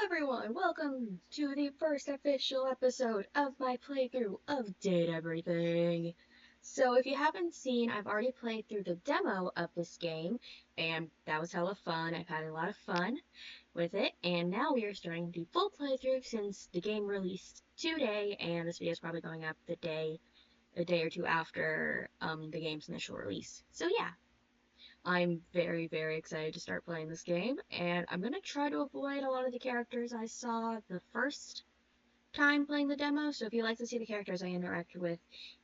everyone, welcome to the first official episode of my playthrough of Date Everything. So if you haven't seen, I've already played through the demo of this game, and that was hella fun. I've had a lot of fun with it, and now we are starting the full playthrough since the game released today, and this video is probably going up a day or two after the game's initial release. So yeah. I'm very, very excited to start playing this game, and I'm going to try to avoid a lot of the characters I saw the first time playing the demo, so if you'd like to see the characters I interacted with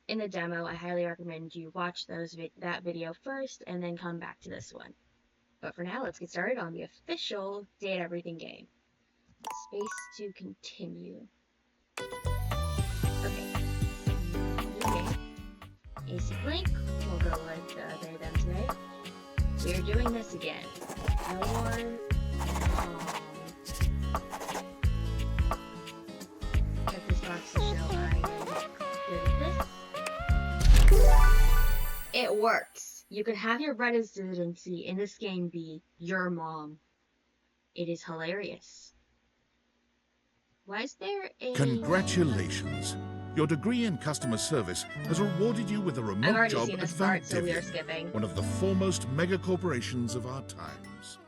in the demo, I highly recommend you watch that video first, and then come back to this one. But for now, let's get started on the official Date Everything game. Space to continue. Okay. New game. AC Blink. We'll go with they, them today. We're doing this again. No more. Check this box to show I am good at this. It works. You can have your residency in this game be your mom. It is hilarious. Why is there a... Congratulations. Your degree in customer service has rewarded you with a remote job at Hampers, one of the foremost mega corporations of our times.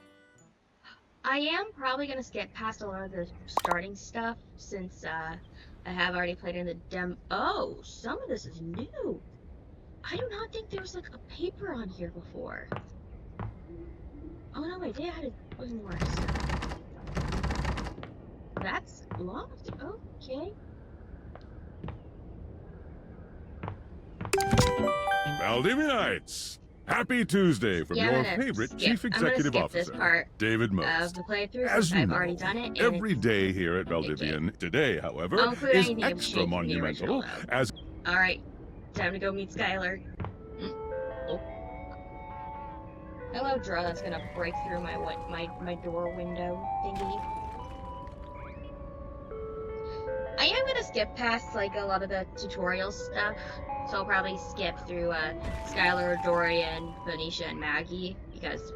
I am probably going to skip past a lot of the starting stuff since I have already played in the demo. Oh, some of this is new. I do not think there was like a paper on here before. Oh no, wait, they added way more stuff. That's locked? Okay. Valdivianites! Happy Tuesday from your favorite Chief Executive Officer, David Most. The playthrough, as you I've know, already done it. Every day here at Valdivian, today, however, is extra monumental as... Alright, time to go meet Skylar. Oh. Hello, draw that's gonna break through my door window thingy. I am gonna skip past like a lot of the tutorial stuff, so I'll probably skip through Skylar, Dorian, Venetia, and Maggie because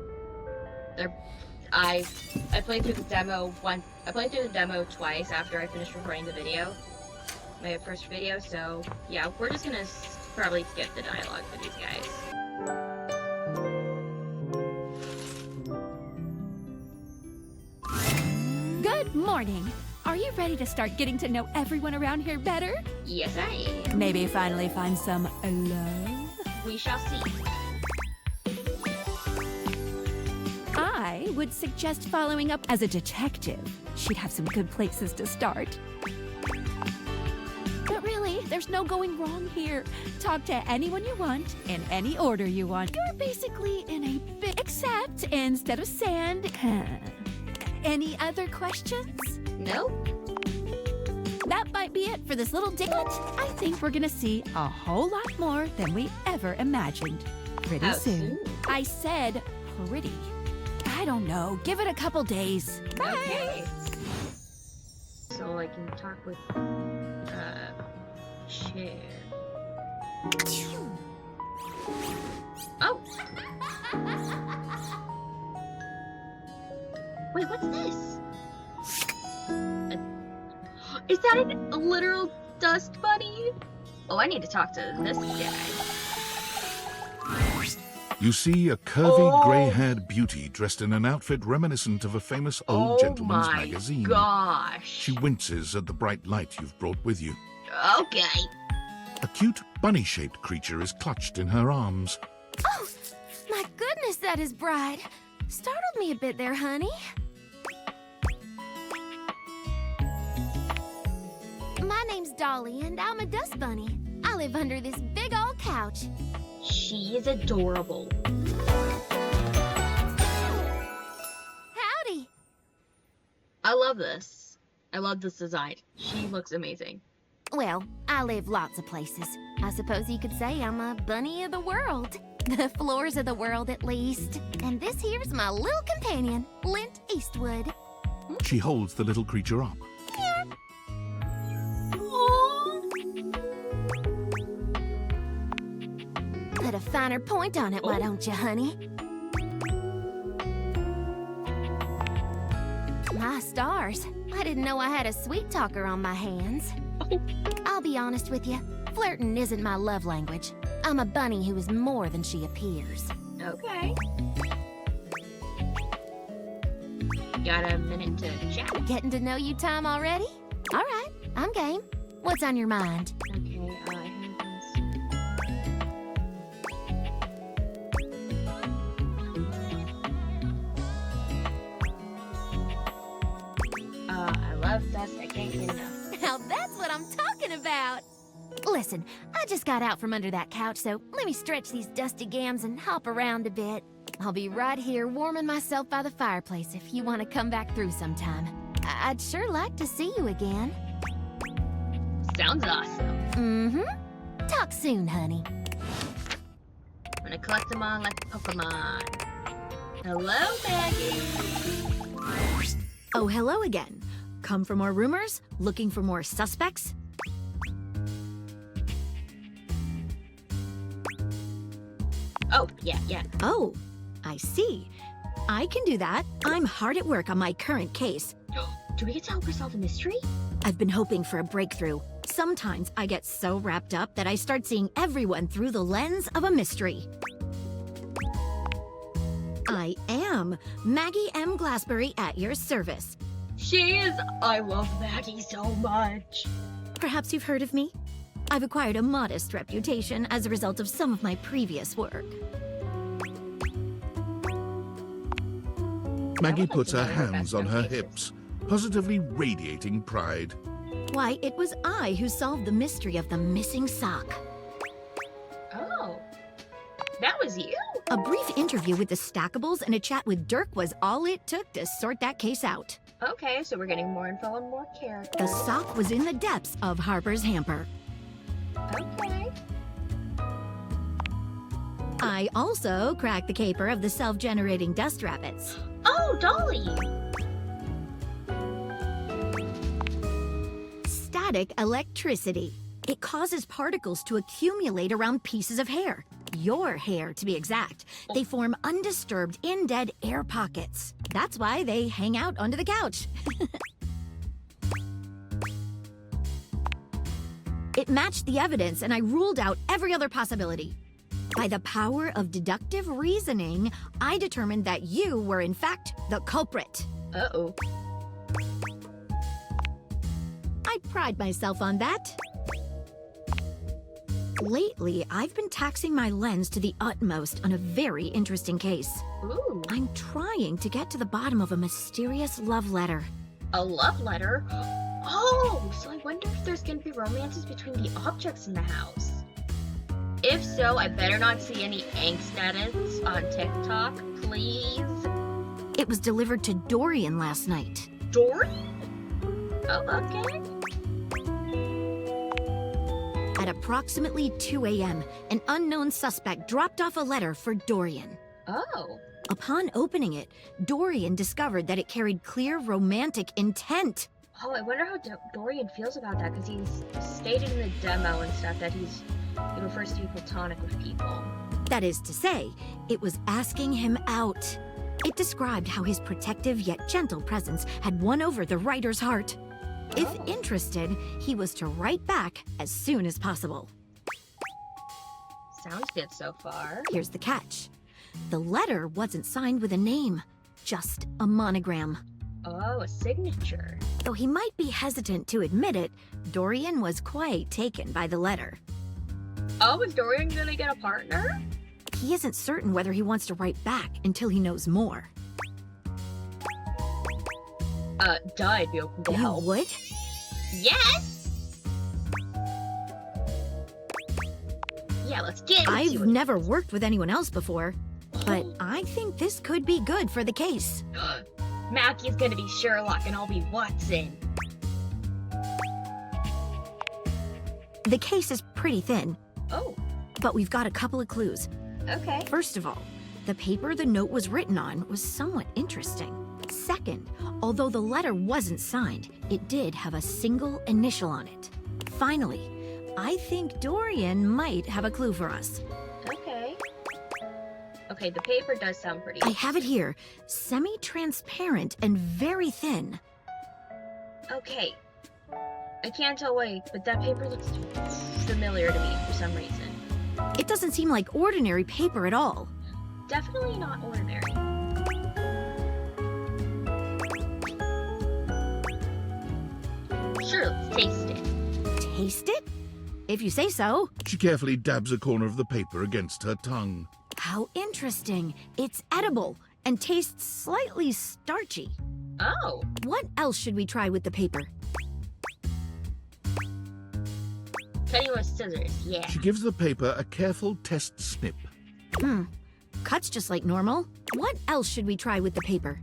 I played through the demo once. I played through the demo twice after I finished recording the video, my first video. So yeah, we're just gonna probably skip the dialogue for these guys. Good morning. Are you ready to start getting to know everyone around here better? Yes, I am. Maybe finally find some love? We shall see. I would suggest following up as a detective. She'd have some good places to start. But really, there's no going wrong here. Talk to anyone you want, in any order you want. You're basically in a bit, except instead of sand. Any other questions? Nope. That might be it for this little date. I think we're gonna see a whole lot more than we ever imagined. Pretty soon. I said pretty. I don't know. Give it a couple days. Bye. Okay. So I can talk with Chair. Oh. Wait, what's this? Is that a literal dust bunny? Oh, I need to talk to this guy. You see a curvy, grey-haired beauty dressed in an outfit reminiscent of a famous old gentleman's magazine. Oh my gosh. She winces at the bright light you've brought with you. Okay. A cute, bunny-shaped creature is clutched in her arms. Oh, my goodness, that is bright. Startled me a bit there, honey. My name's Dolly, and I'm a dust bunny. I live under this big old couch. She is adorable. Howdy. I love this. I love this design. She looks amazing. Well, I live lots of places. I suppose you could say I'm a bunny of the world. The floors of the world, at least. And this here's my little companion, Lint Eastwood. She holds the little creature up. Put a finer point on it, why don't you, honey? My stars. I didn't know I had a sweet talker on my hands. I'll be honest with you. Flirting isn't my love language. I'm a bunny who is more than she appears. Okay. Got a minute to chat. Getting to know you time already? All right, I'm game. What's on your mind? Okay, I love dust. I can't get enough. Now that's what I'm talking about. Listen, I just got out from under that couch, so let me stretch these dusty gams and hop around a bit. I'll be right here warming myself by the fireplace if you want to come back through sometime. I'd sure like to see you again. Sounds awesome. Mm-hmm. Talk soon, honey. I'm gonna collect them all like Pokemon. Hello, Maggie. Oh, hello again. Come for more rumors? Looking for more suspects? Oh, yeah. Oh, I see. I can do that. I'm hard at work on my current case. Do we get to help her solve a mystery? I've been hoping for a breakthrough. Sometimes I get so wrapped up that I start seeing everyone through the lens of a mystery. I am Maggie M. Glassbury at your service. She is. I love Maggie so much. Perhaps you've heard of me? I've acquired a modest reputation as a result of some of my previous work. Maggie puts her hands on her hips, positively radiating pride. Why, it was I who solved the mystery of the missing sock. Oh, that was you? A brief interview with the Stackables and a chat with Dirk was all it took to sort that case out. Okay, so we're getting more info and more characters. The sock was in the depths of Harper's hamper. Okay. I also cracked the caper of the self-generating dust rabbits. Oh, Dolly! Static electricity. It causes particles to accumulate around pieces of hair. Your hair, to be exact. They form undisturbed, in-dead air pockets. That's why they hang out under the couch. It matched the evidence, and I ruled out every other possibility. By the power of deductive reasoning, I determined that you were, in fact, the culprit. Uh-oh. I pride myself on that. Lately, I've been taxing my lens to the utmost on a very interesting case. Ooh. I'm trying to get to the bottom of a mysterious love letter. A love letter? Oh, so I wonder if there's gonna be romances between the objects in the house. If so, I better not see any angst edits on TikTok, please. It was delivered to Dorian last night. Dory? Oh, okay. At approximately 2 a.m., an unknown suspect dropped off a letter for Dorian. Oh. Upon opening it, Dorian discovered that it carried clear romantic intent. Oh, I wonder how Dorian feels about that, because he's stated in the demo and stuff that he prefers to be platonic with people. That is to say, it was asking him out. It described how his protective yet gentle presence had won over the writer's heart. If interested, he was to write back as soon as possible. Sounds good so far. Here's the catch. The letter wasn't signed with a name, just a monogram. Oh, a signature. Though he might be hesitant to admit it, Dorian was quite taken by the letter. Oh, is Dorian gonna get a partner? He isn't certain whether he wants to write back until he knows more. I'd be open to help. You would? Yes! Yeah, let's get into it. I've never worked with anyone else before, but I think this could be good for the case. Mackie's gonna be Sherlock and I'll be Watson. The case is pretty thin. Oh. But we've got a couple of clues. Okay. First of all, the paper the note was written on was somewhat interesting. Second, although the letter wasn't signed, it did have a single initial on it. Finally, I think Dorian might have a clue for us. Okay. Okay, the paper does sound pretty. I have it here. Semi-transparent and very thin. Okay. I can't tell why, but that paper looks familiar to me for some reason. It doesn't seem like ordinary paper at all. Definitely not ordinary. Sure, let's taste it. Taste it? If you say so. She carefully dabs a corner of the paper against her tongue. How interesting. It's edible and tastes slightly starchy. Oh. What else should we try with the paper? Cutting with scissors, yeah. She gives the paper a careful test snip. Cuts just like normal. What else should we try with the paper?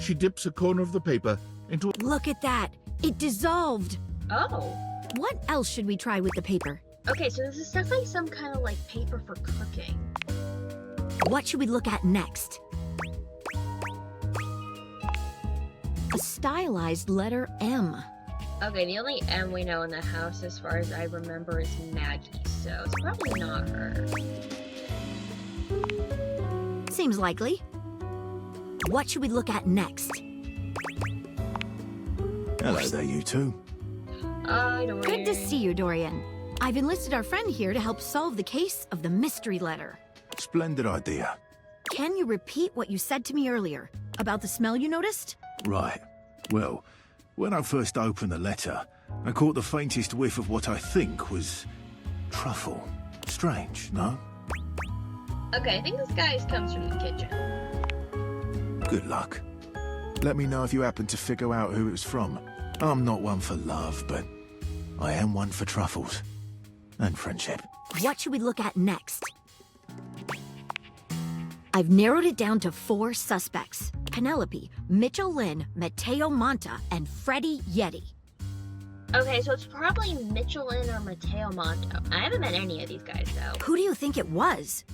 She dips a corner of the paper into... Look at that. It dissolved. Oh. What else should we try with the paper? Okay, so this is definitely some kind of like paper for cooking. What should we look at next? A stylized letter M. Okay, the only M we know in the house as far as I remember is Maggie, so it's probably not her. Seems likely. What should we look at next? Hello there, you two. Dorian. Good to see you, Dorian. I've enlisted our friend here to help solve the case of the mystery letter. Splendid idea. Can you repeat what you said to me earlier about the smell you noticed? Right. Well, when I first opened the letter, I caught the faintest whiff of what I think was truffle. Strange, no? Okay, I think this guy comes from the kitchen. Good luck. Let me know if you happen to figure out who it was from. I'm not one for love, but I am one for truffles. And friendship. What should we look at next? I've narrowed it down to 4 suspects. Penelope, Mitchell Lynn, Mateo Monta, and Freddie Yeti. Okay, so it's probably Mitchell Lynn or Mateo Monto. I haven't met any of these guys, though. Who do you think it was?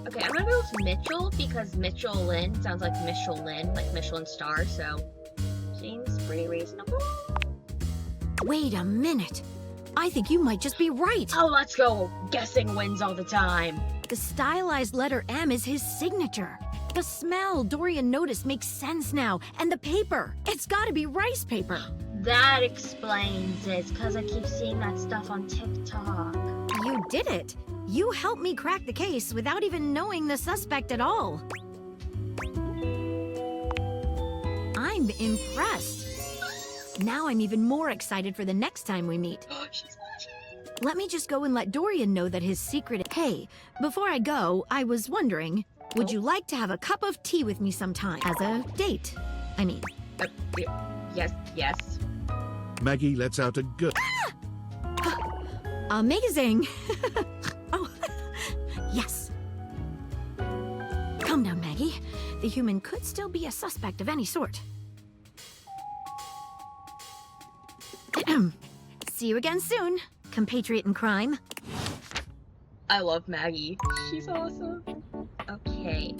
Okay, I'm gonna go with Mitchell because Mitchell Lynn sounds like Michelin, like Michelin star, so seems pretty reasonable. Wait a minute. I think you might just be right. Oh, let's go. Guessing wins all the time. The stylized letter M is his signature. The smell Dorian noticed makes sense now. And the paper. It's gotta be rice paper. That explains it, because I keep seeing that stuff on TikTok. You did it. You helped me crack the case without even knowing the suspect at all. I'm impressed. Now I'm even more excited for the next time we meet. She's watching. Let me just go and let Dorian know that his secret... Hey, before I go, I was wondering, would you like to have a cup of tea with me sometime? As a date, I mean. Yes. Maggie lets out a good... Amazing! Oh, yes. Calm down, Maggie. The human could still be a suspect of any sort. See you again soon, compatriot in crime. I love Maggie. She's awesome. Okay.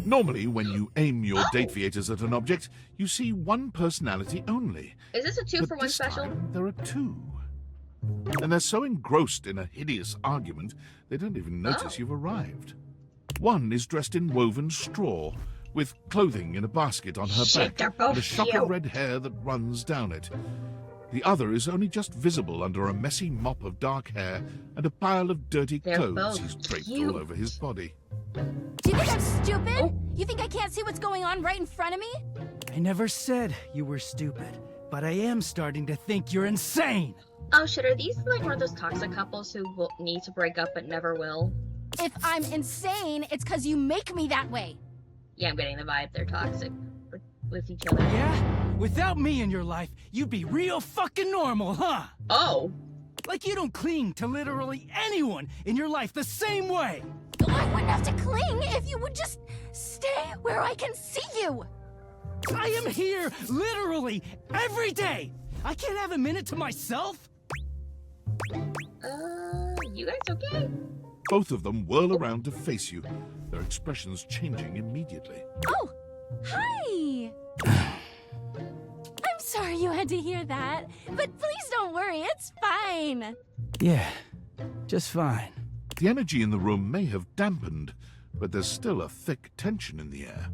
Normally, when you aim your date theaters at an object, you see one personality only. Is this a But 2-for-1 this special? time, there are 2. And they're so engrossed in a hideous argument, they don't even notice you've arrived. One is dressed in woven straw, with clothing in a basket on her Shit, they're back, both and a shock cute. of red hair that runs down it. The other is only just visible under a messy mop of dark hair and a pile of dirty They're clothes both he's draped cute. all over his body. Do you think I'm stupid? You think I can't see what's going on right in front of me? I never said you were stupid, but I am starting to think you're insane. Oh shit, are these like one of those toxic couples who will need to break up but never will? If I'm insane, it's because you make me that way. Yeah, I'm getting the vibe they're toxic with each other. Yeah? Without me in your life, you'd be real fucking normal, huh? Oh! Like you don't cling to literally anyone in your life the same way. I wouldn't have to cling if you would just stay where I can see you. I am here literally every day. I can't have a minute to myself. You guys okay? Both of them whirl around to face you, their expressions changing immediately. Oh, Hi! I'm sorry you had to hear that, but please don't worry, it's fine. Yeah, just fine. The energy in the room may have dampened, but there's still a thick tension in the air.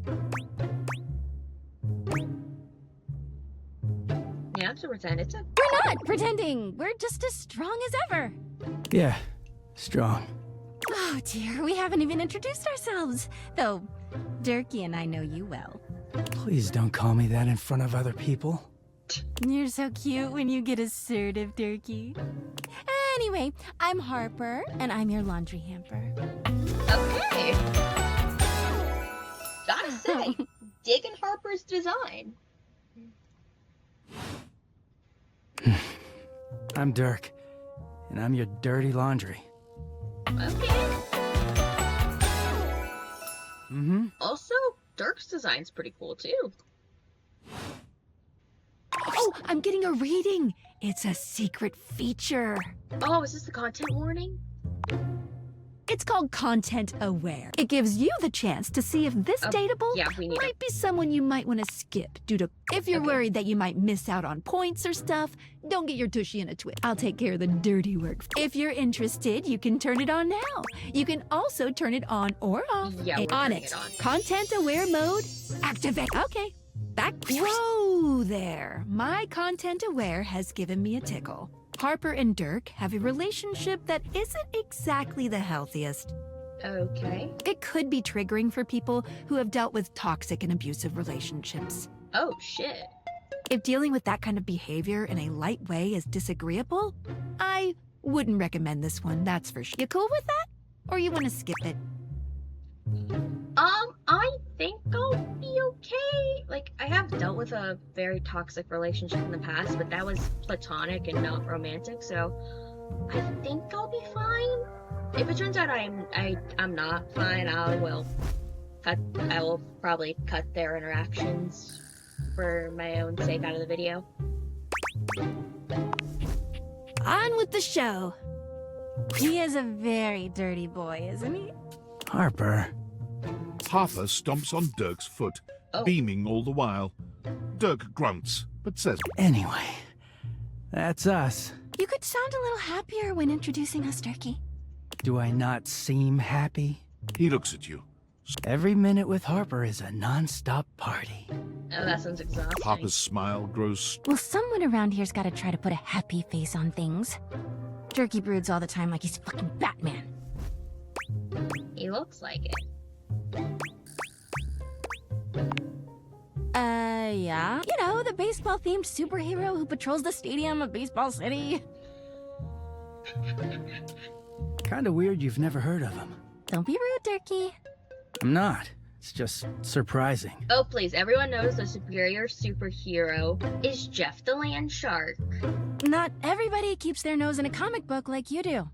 Yeah, so pretend it's a... We're not pretending. We're just as strong as ever. Yeah, strong. Oh dear, we haven't even introduced ourselves. Though, Durkee and I know you well. Please don't call me that in front of other people. You're so cute when you get assertive, Durkee. Anyway, I'm Harper, and I'm your laundry hamper. Okay. Gotta say, digging Harper's design. I'm Dirk, and I'm your dirty laundry. Okay. Mm-hmm. Also, Dirk's design's pretty cool too. Oh, I'm getting a reading. It's a secret feature. Oh, is this the content warning? It's called Content Aware. It gives you the chance to see if this dateable Yeah, we need might be someone you might want to skip due to... If you're worried that you might miss out on points or stuff, don't get your tushy in a twist. I'll take care of the dirty work. If you're interested, you can turn it on now. You can also turn it on or off. Yeah, we're on turning it. it on. Content Aware mode, activate. Okay, back. Whoa there. My Content Aware has given me a tickle. Harper and Dirk have a relationship that isn't exactly the healthiest. Okay. It could be triggering for people who have dealt with toxic and abusive relationships. Oh, shit. If dealing with that kind of behavior in a light way is disagreeable, I wouldn't recommend this one, that's for sure. You cool with that? Or you want to skip it? I think I'll be okay. Like, I have dealt with a very toxic relationship in the past, but that was platonic and not romantic, so I think I'll be fine. If it turns out I'm not fine, I will probably cut their interactions for my own sake out of the video. On with the show. He is a very dirty boy, isn't he? Harper. Harper stomps on Dirk's foot, beaming all the while. Dirk grunts, but says, Anyway, that's us. You could sound a little happier when introducing us, Durkee. Do I not seem happy? He looks at you. Every minute with Harper is a non-stop party. Oh, that sounds exhausting. Harper's smile grows... Well, someone around here's gotta try to put a happy face on things. Durkee broods all the time like he's fucking Batman. He looks like it. Yeah? You know, the baseball-themed superhero who patrols the stadium of Baseball City. Kinda weird you've never heard of him. Don't be rude, Durkee. I'm not. It's just surprising. Oh, please, everyone knows the superior superhero is Jeff the Land Shark. Not everybody keeps their nose in a comic book like you do.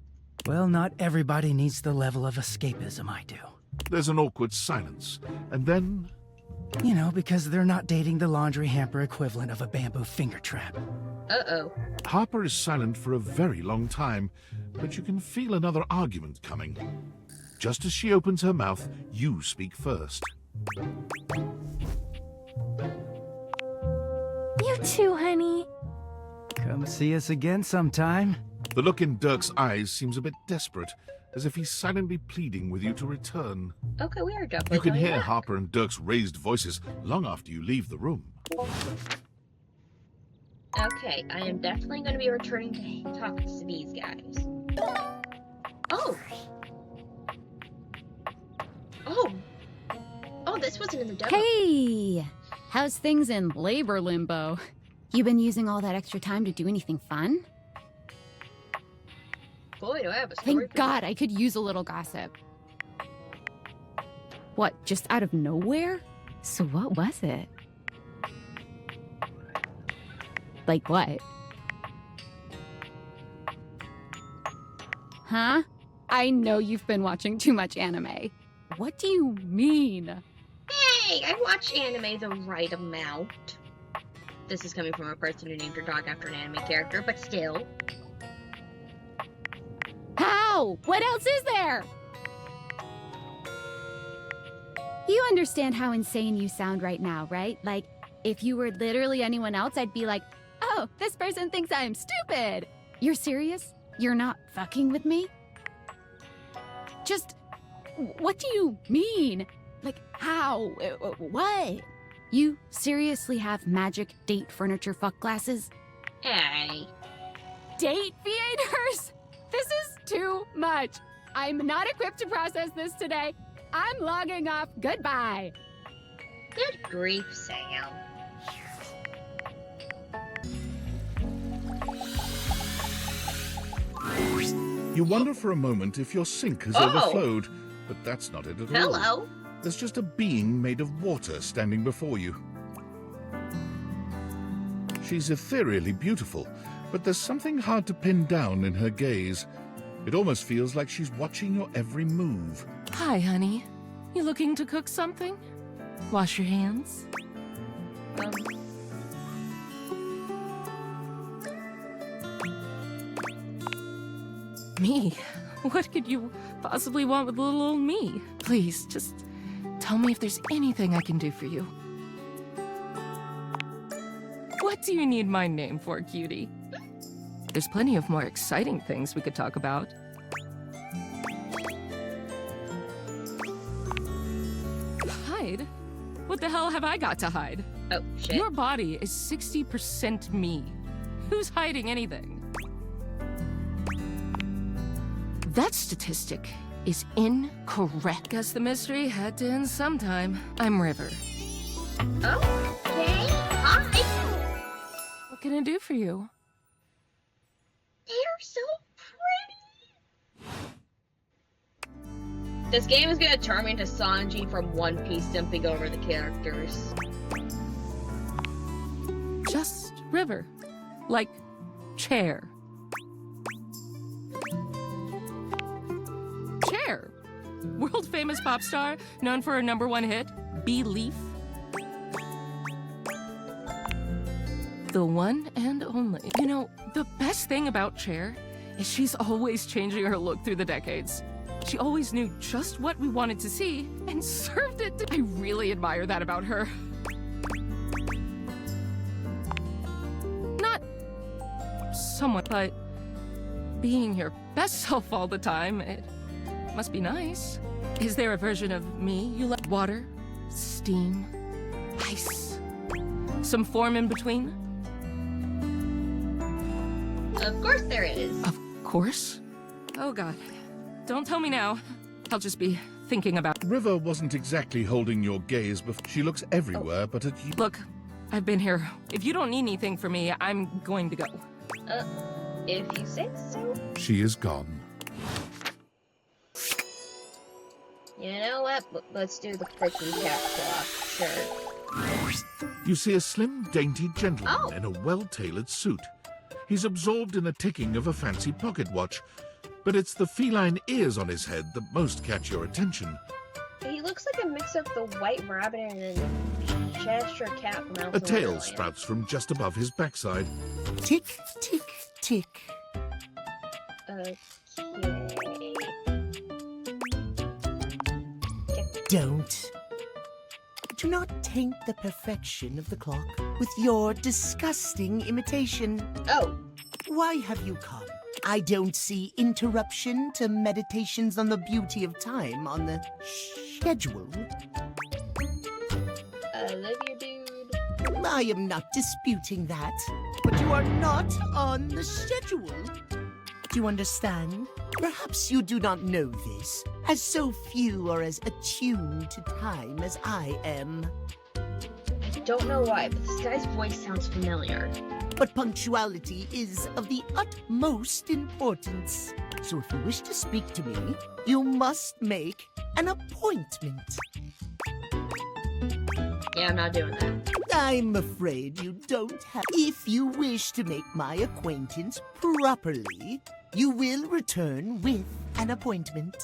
Well, not everybody needs the level of escapism I do. There's an awkward silence, and then... You know, because they're not dating the laundry hamper equivalent of a bamboo finger trap. Uh-oh. Harper is silent for a very long time, but you can feel another argument coming. Just as she opens her mouth, you speak first. You too, honey. Come see us again sometime. The look in Dirk's eyes seems a bit desperate, as if he's silently pleading with you to return. Okay, we are definitely You can going hear back. Harper and Dirk's raised voices long after you leave the room. Okay, I am definitely going to be returning to talk to these guys. Oh! Oh! Oh, this wasn't in the demo. Hey! How's things in labor limbo? You been using all that extra time to do anything fun? Boy, do I have a story Thank God I could use a little gossip. What, just out of nowhere? So what was it? Like what? Huh? I know you've been watching too much anime. What do you mean? Hey, I watch anime the right amount. This is coming from a person who named her dog after an anime character, but still. How? What else is there? You understand how insane you sound right now, right? Like, if you were literally anyone else, I'd be like, oh, this person thinks I'm stupid. You're serious? You're not fucking with me? Just, what do you mean? Like, how? What? You seriously have magic date furniture fuck glasses? Hey. Date theaters? This is too much. I'm not equipped to process this today. I'm logging off. Goodbye. Good grief, Sam. You wonder for a moment if your sink has overflowed, but that's not it at all. Hello. There's just a being made of water standing before you. She's ethereally beautiful, but there's something hard to pin down in her gaze. It almost feels like she's watching your every move. Hi, honey. You looking to cook something? Wash your hands. Me? What could you possibly want with little old me? Please, just tell me if there's anything I can do for you. What do you need my name for, cutie? There's plenty of more exciting things we could talk about. Hide? What the hell have I got to hide? Oh, shit. Your body is 60% me. Who's hiding anything? That statistic is incorrect. Guess the mystery had to end sometime. I'm River. Okay. Hi. What can I do for you? They're so pretty. This game is gonna turn me into Sanji from One Piece dumping over the characters. Just River. Like, chair. Chair. World famous pop star, known for her #1 hit, Belief. The one and only. You know, the best thing about Cher is she's always changing her look through the decades. She always knew just what we wanted to see and served it to... I really admire that about her. Not somewhat, but being your best self all the time, it must be nice. Is there a version of me you like? Water, steam, ice, some form in between? Of course there is. Of course? Oh god. Don't tell me now. I'll just be thinking about... River wasn't exactly holding your gaze, but she looks everywhere but at you. Look, I've been here. If you don't need anything from me, I'm going to go. If you say so. She is gone. You know what? Let's do the freaking catwalk. Sure. You see a slim, dainty gentleman in a well-tailored suit. He's absorbed in the ticking of a fancy pocket watch, but it's the feline ears on his head that most catch your attention. He looks like a mix of the White Rabbit and a Cheshire Cat from Alice in A tail Wonderland. sprouts from just above his backside. Tick, tick, tick. Okay. Don't. Do not taint the perfection of the clock with your disgusting imitation. Oh. Why have you come? I don't see interruption to meditations on the beauty of time on the schedule. I love you, dude. I am not disputing that, but you are not on the schedule. Do you understand? Perhaps you do not know this, as so few are as attuned to time as I am. I don't know why, but this guy's voice sounds familiar. But punctuality is of the utmost importance. So if you wish to speak to me, you must make an appointment. Yeah, I'm not doing that. I'm afraid you don't have... If you wish to make my acquaintance properly, you will return with an appointment.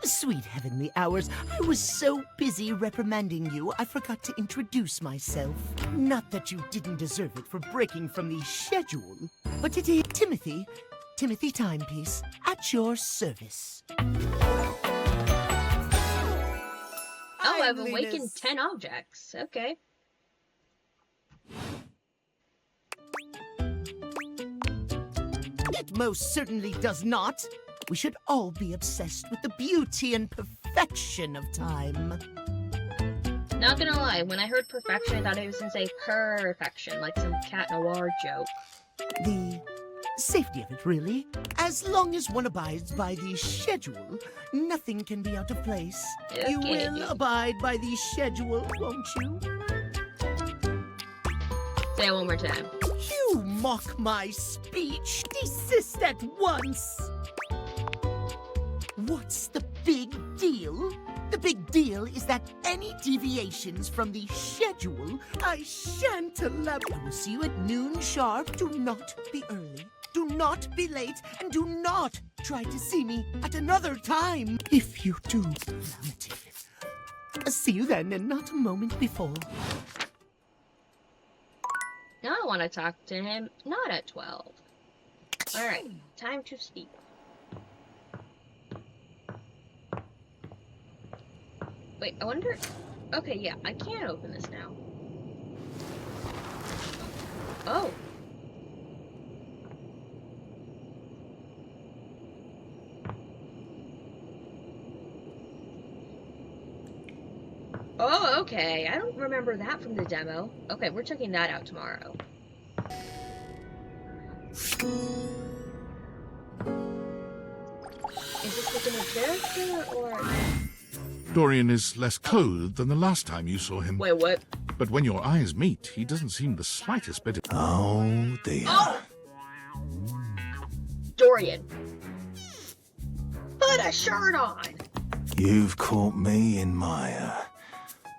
Sweet heavenly hours, I was so busy reprimanding you, I forgot to introduce myself. Not that you didn't deserve it for breaking from the schedule, but it is Timothy Timepiece, at your service. Oh, I've awakened 10 objects. Okay. It most certainly does not. We should all be obsessed with the beauty and perfection of time. Not gonna lie, when I heard perfection, I thought he was gonna say perfection, like some Cat Noir joke. The safety of it, really. As long as one abides by the schedule, nothing can be out of place. Okay. You will abide by the schedule, won't you? Say it one more time. You mock my speech. Desist at once. What's the big deal? The big deal is that any deviations from the schedule, I shan't allow. I will see you at noon sharp. Do not be early. Do not be late. And do not try to see me at another time. If you do, see you then and not a moment before. Now I want to talk to him, not at 12. Alright, time to speak. Wait, I wonder... Okay, yeah, I can open this now. Oh. Oh, okay. I don't remember that from the demo. Okay, we're checking that out tomorrow. Is this within a character, or...? Dorian is less clothed than the last time you saw him. Wait, what? But when your eyes meet, he doesn't seem the slightest bit... Oh, dear. Oh! Dorian. Put a shirt on! You've caught me in my,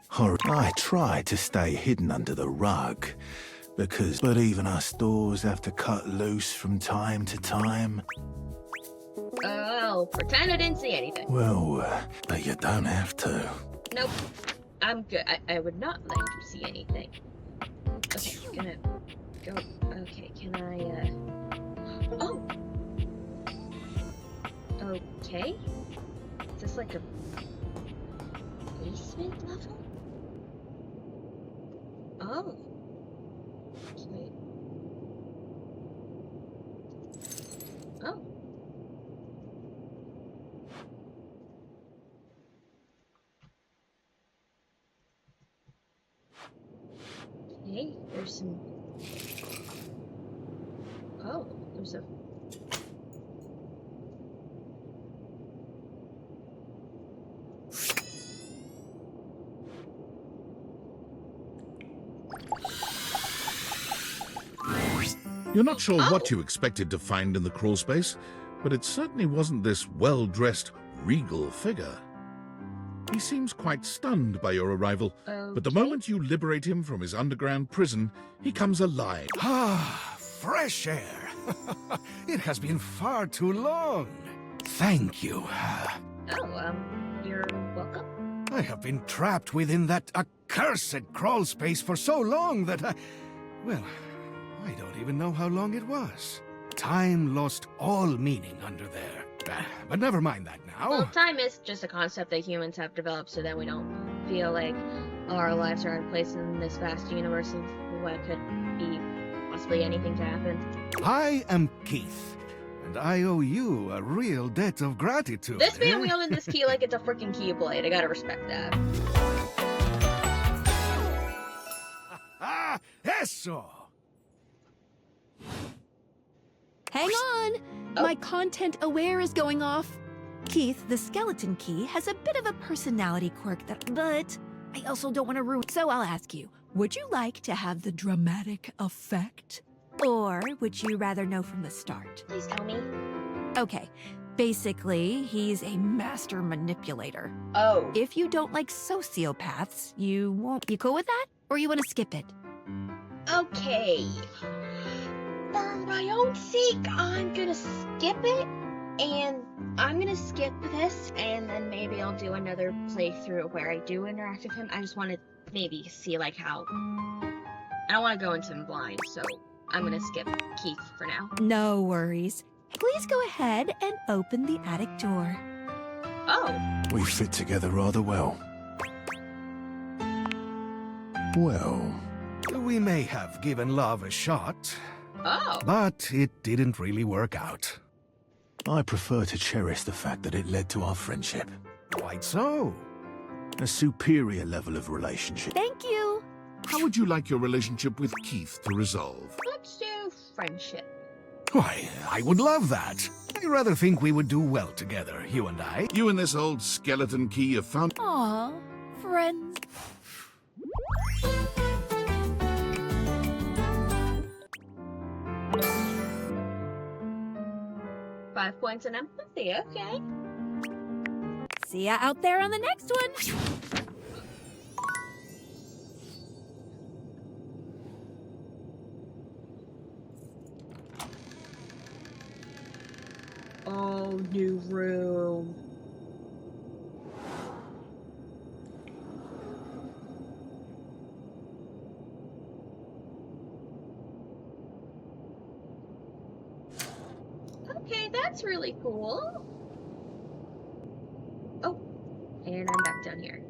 horror. I try to stay hidden under the rug, but even us doors have to cut loose from time to time. Oh, pretend I didn't see anything. Well, but you don't have to. Nope. I'm good. I would not like to see anything. Okay, gonna go. Okay, can I, Oh! Okay. Is this like a basement level? Oh. Wait. Oh. Okay, there's some... Oh, there's a... You're not sure what you expected to find in the crawl space, but it certainly wasn't this well-dressed, regal figure. He seems quite stunned by your arrival, but the moment you liberate him from his underground prison, he comes alive. Ah, fresh air. It has been far too long. Thank you. You're welcome. I have been trapped within that accursed crawl space for so long that well, I don't even know how long it was. Time lost all meaning under there. But never mind that now. Well, time is just a concept that humans have developed so that we don't feel like our lives are in place in this vast universe of what could be possibly anything to happen. I am Keith, and I owe you a real debt of gratitude. This man wielding this key like it's a freaking keyblade. I gotta respect that. Eso! Hang on! Oh. My content aware is going off. Keith, the skeleton key, has a bit of a personality quirk but I also don't want to ruin. So I'll ask you, would you like to have the dramatic effect? Or would you rather know from the start? Please tell me. Okay, basically, he's a master manipulator. Oh. If you don't like sociopaths, you won't. You cool with that? Or you want to skip it? Okay. For my own sake, I'm gonna skip it, and I'm gonna skip this, and then maybe I'll do another playthrough where I do interact with him. I just want to maybe see, like, how... I don't want to go into him blind, so I'm gonna skip Keith for now. No worries. Please go ahead and open the attic door. Oh. We fit together rather well. Well, We may have given love a shot, Oh. but it didn't really work out. I prefer to cherish the fact that it led to our friendship. Quite so. A superior level of relationship. Thank you. How would you like your relationship with Keith to resolve? Let's do friendship. Why, I would love that. I rather think we would do well together, you and I. You and this old skeleton key have found... Aw, friends. Five points in empathy, okay. See ya out there on the next one. Oh, new room. Okay, that's really cool. Oh, and I'm back down here.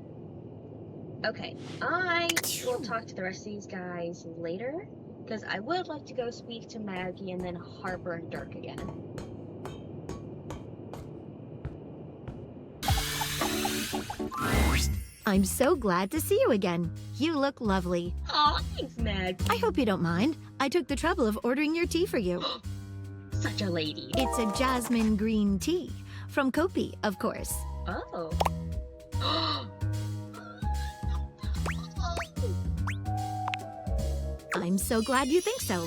Okay, I will talk to the rest of these guys later, because I would like to go speak to Maggie and then Harper and Dirk again. I'm so glad to see you again. You look lovely. Aw, thanks, Mag. I hope you don't mind. I took the trouble of ordering your tea for you. Such a lady. It's a jasmine green tea. From Kopi, of course. Oh. I'm so glad you think so.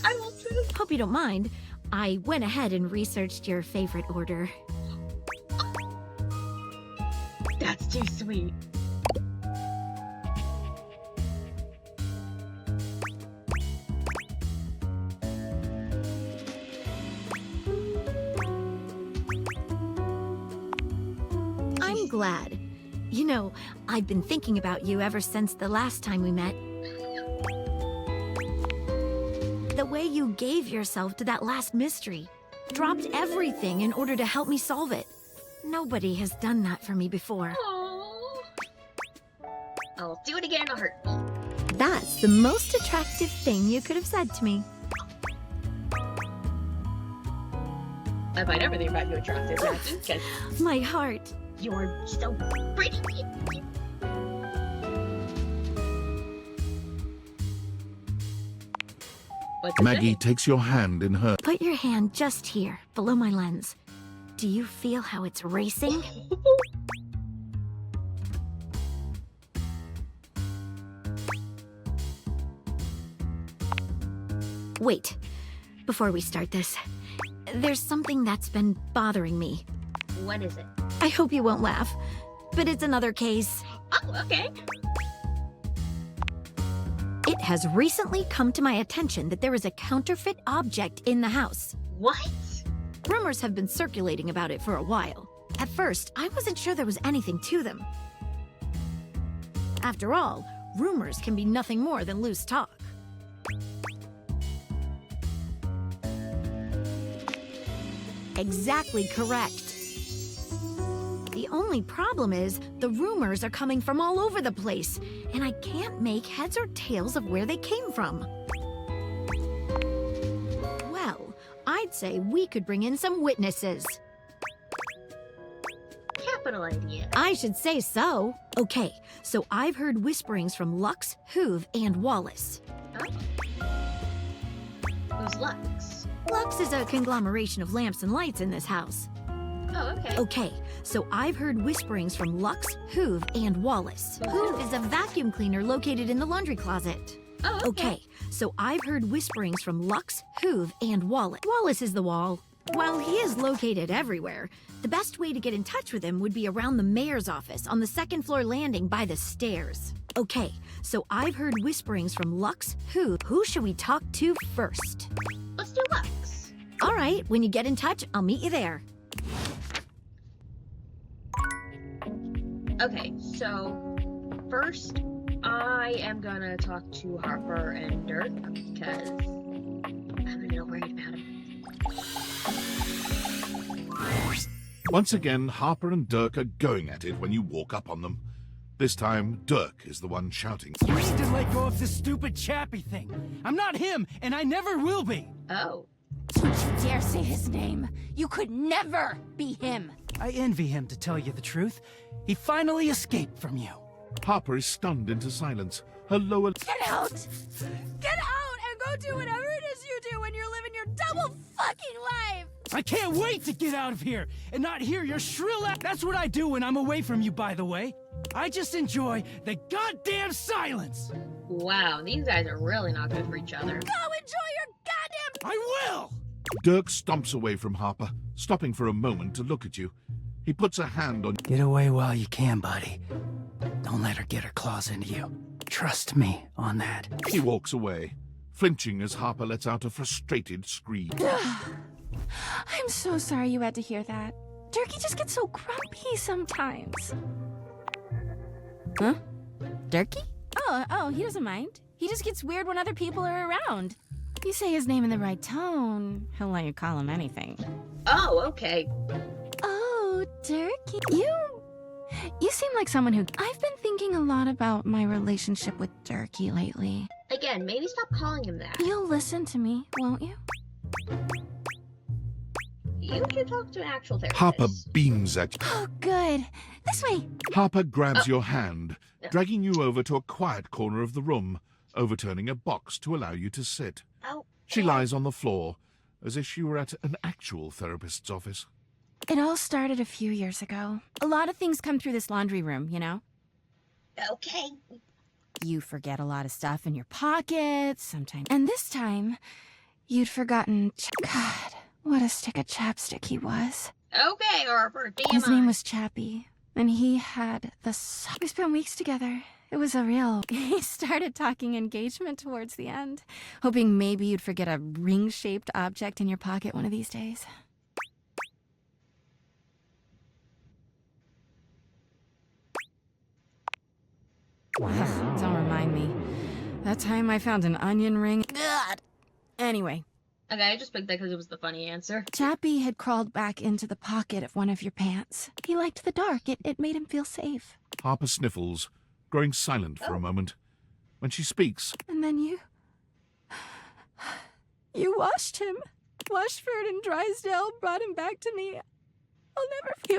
I will too. Hope you don't mind. I went ahead and researched your favorite order. That's too sweet. I'm glad. You know, I've been thinking about you ever since the last time we met. The way you gave yourself to that last mystery. Dropped everything in order to help me solve it. Nobody has done that for me before. Aww. I'll do it again in a heartbeat. That's the most attractive thing you could have said to me. I find everything about you attractive, Maggie, because My heart. you're so pretty. What's it Maggie say? takes your hand in her. Put your hand just here, below my lens. Do you feel how it's racing? Wait, before we start this, there's something that's been bothering me. What is it? I hope you won't laugh, but it's another case. Oh, okay. It has recently come to my attention that there is a counterfeit object in the house. What? Rumors have been circulating about it for a while. At first, I wasn't sure there was anything to them. After all, rumors can be nothing more than loose talk. Exactly correct. The only problem is, the rumors are coming from all over the place, and I can't make heads or tails of where they came from. Well, I'd say we could bring in some witnesses. Capital idea. I should say so. Okay, so I've heard whisperings from Lux, Hoove, and Wallace. Who's Lux? Lux is a conglomeration of lamps and lights in this house. Oh, okay. Okay, so I've heard whisperings from Lux, Hoove, and Wallace. Hoove is a vacuum cleaner located in the laundry closet. Oh, Okay, so I've heard whisperings from Lux, Hoove, and Wallace. Wallace is the wall. While he is located everywhere, the best way to get in touch with him would be around the mayor's office on the second floor landing by the stairs. Okay, so I've heard whisperings from Lux, Hoove. Who should we talk to first? Let's do Lux. All right, when you get in touch, I'll meet you there. Okay, so first I am gonna talk to Harper and Dirk because I'm a little worried about him. Once again, Harper and Dirk are going at it when you walk up on them. This time, Dirk is the one shouting. You need to let go of this stupid Chappie thing. I'm not him, and I never will be. Oh. Don't you dare say his name. You could never be him. I envy him, to tell you the truth. He finally escaped from you. Harper is stunned into silence. Her lower... Get out! Get out and go do whatever it is you do when you're living your double fucking life! I can't wait to get out of here and not hear your shrill ass. That's what I do when I'm away from you, by the way. I just enjoy the goddamn silence. Wow, these guys are really not good for each other. Go enjoy your goddamn... I will! Dirk stomps away from Harper, stopping for a moment to look at you. He puts a hand on... Get away while you can, buddy. Don't let her get her claws into you. Trust me on that. He walks away, flinching as Harper lets out a frustrated scream. I'm so sorry you had to hear that. Turkey just gets so grumpy sometimes. Huh? Durkee? Oh, he doesn't mind. He just gets weird when other people are around. You say his name in the right tone, he'll let you call him anything. Oh, okay. Oh, Turkey. You seem like someone who... I've been thinking a lot about my relationship with Turkey lately. Again, maybe stop calling him that. You'll listen to me, won't you? You should talk to an actual therapist. Harper beams at you. Oh, good. This way. Harper grabs your hand, dragging you over to a quiet corner of the room, overturning a box to allow you to sit. Oh. She lies on the floor, as if she were at an actual therapist's office. It all started a few years ago. A lot of things come through this laundry room, you know? Okay. You forget a lot of stuff in your pockets sometimes. And this time, you'd forgotten... God, what a stick of chapstick he was. Okay, Harper, TMI. His name was Chappie, and he had the... We spent weeks together. It was a real... He started talking engagement towards the end, hoping maybe you'd forget a ring-shaped object in your pocket one of these days. Don't remind me. That time I found an onion ring. God. Anyway. Okay, I just picked that because it was the funny answer. Chappie had crawled back into the pocket of one of your pants. He liked the dark. It made him feel safe. Harper sniffles, growing silent for a moment. When she speaks... And then you washed him. Washford and Drysdale brought him back to me. I'll never... He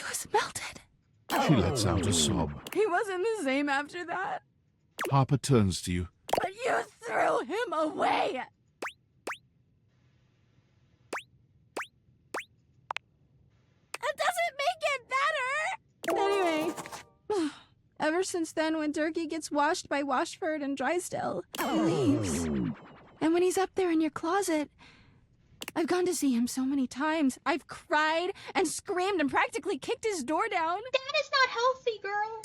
was melted. She lets out a sob. He wasn't the same after that. Harper turns to you. But you threw him away! That doesn't make it better! Anyway, ever since then, when Turkey gets washed by Washford and Drysdale, he leaves. And when he's up there in your closet, I've gone to see him so many times. I've cried and screamed and practically kicked his door down. That is not healthy, girl.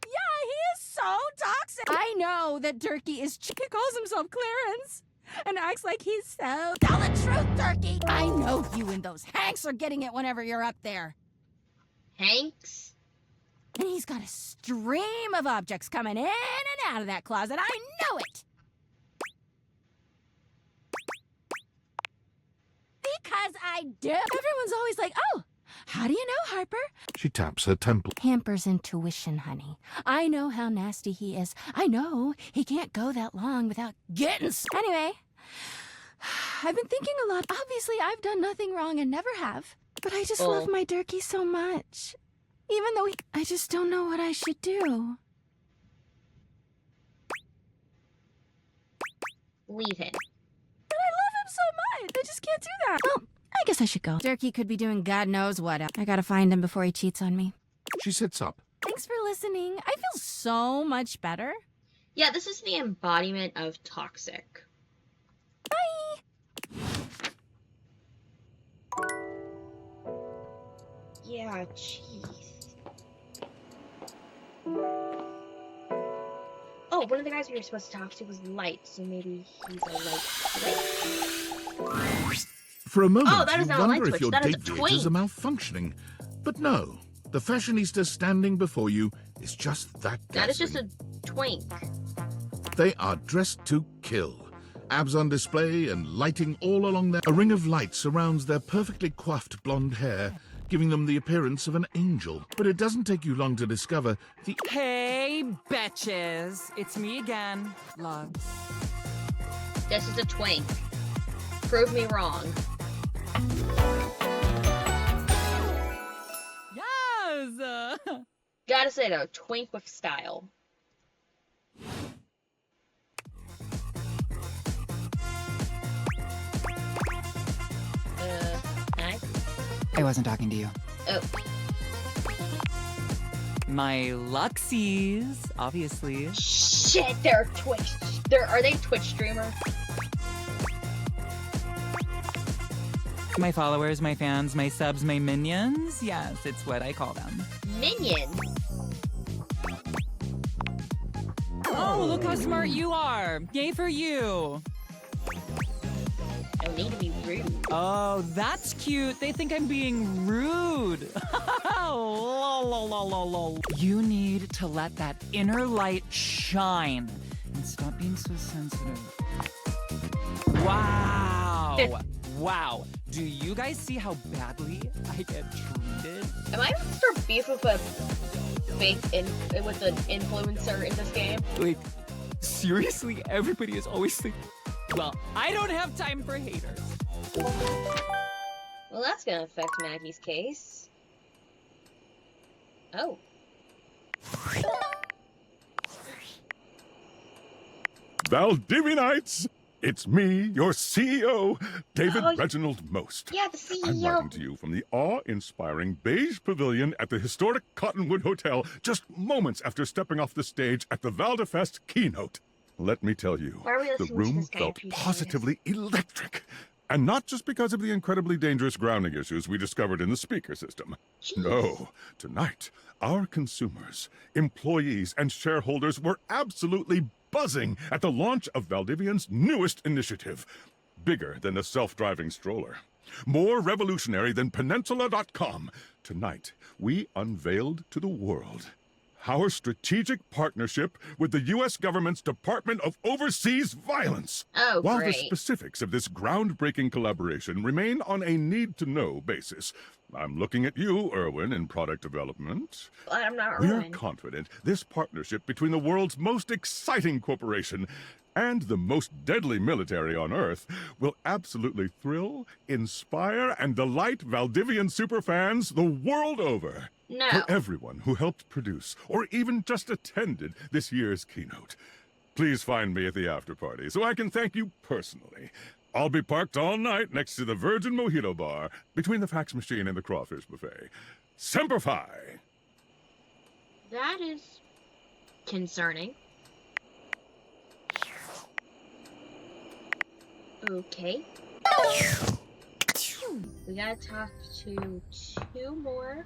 Yeah, he is so toxic. I know that Turkey is... He calls himself Clarence and acts like he's so... Tell the truth, Turkey! I know you and those Hanks are getting it whenever you're up there. Hanks? And he's got a stream of objects coming in and out of that closet. I know it! Because I do. Everyone's always like, oh, how do you know, Harper? She taps her temple. Hampers intuition, honey. I know how nasty he is. I know he can't go that long without getting... Anyway, I've been thinking a lot. Obviously, I've done nothing wrong and never have. But I just love my Durkee so much. Even though I just don't know what I should do. Leave him. But I love him so much. I just can't do that. Well, I guess I should go. Durkee could be doing God knows what. I gotta find him before he cheats on me. She sits up. Thanks for listening. I feel so much better. Yeah, this is the embodiment of toxic. Bye! Yeah, jeez. Oh, one of the guys we were supposed to talk to was Light, so maybe he's a light. For a moment, Oh, that is you not a light wonder if switch, your that is a date-daters are twink. malfunctioning. But no, the fashionista standing before you is just that That is dazzling. just a twink. They are dressed to kill, abs on display and lighting all along their... A ring of light surrounds their perfectly coiffed blonde hair, giving them the appearance of an angel. But it doesn't take you long to discover the... Hey, betches. It's me again. Loves. This is a twink. Prove me wrong. Yes! Gotta say though, twink with style. Hi? I wasn't talking to you. Oh. My Luxies, obviously. Shit, they're Twitch. Are they Twitch streamers? My followers, my fans, my subs, my minions. Yes, it's what I call them. Minions? Oh, look how smart you are. Yay for you. No need to be rude. Oh, that's cute. They think I'm being rude. You need to let that inner light shine and stop being so sensitive. Wow. Wow. Do you guys see how badly I get treated? Am I for beef with a fake with an influencer in this game? Like, seriously, everybody is always like, well, I don't have time for haters. Well, that's gonna affect Maggie's case. Oh. Valdivianites! It's me, your CEO, David Reginald Most. Yeah, the CEO. I'm writing to you from the awe-inspiring beige pavilion at the historic Cottonwood Hotel just moments after stepping off the stage at the Valdefest keynote. Let me tell you, the room felt positively electric. And not just because of the incredibly dangerous grounding issues we discovered in the speaker system. Jeez. No, tonight, our consumers, employees, and shareholders were absolutely buzzing at the launch of Valdivian's newest initiative. Bigger than a self-driving stroller. More revolutionary than Peninsula.com. Tonight, we unveiled to the world our strategic partnership with the U.S. government's Department of Overseas Violence. Oh, While great. the specifics of this groundbreaking collaboration remain on a need-to-know basis, I'm looking at you, Erwin, in product development. I'm not We are Erwin. confident this partnership between the world's most exciting corporation and the most deadly military on Earth will absolutely thrill, inspire, and delight Valdivian superfans the world over. No. For everyone who helped produce or even just attended this year's keynote, please find me at the after party so I can thank you personally. I'll be parked all night next to the Virgin Mojito Bar between the fax machine and the crawfish buffet. Semper Fi! That is concerning. Okay. We gotta talk to 2 more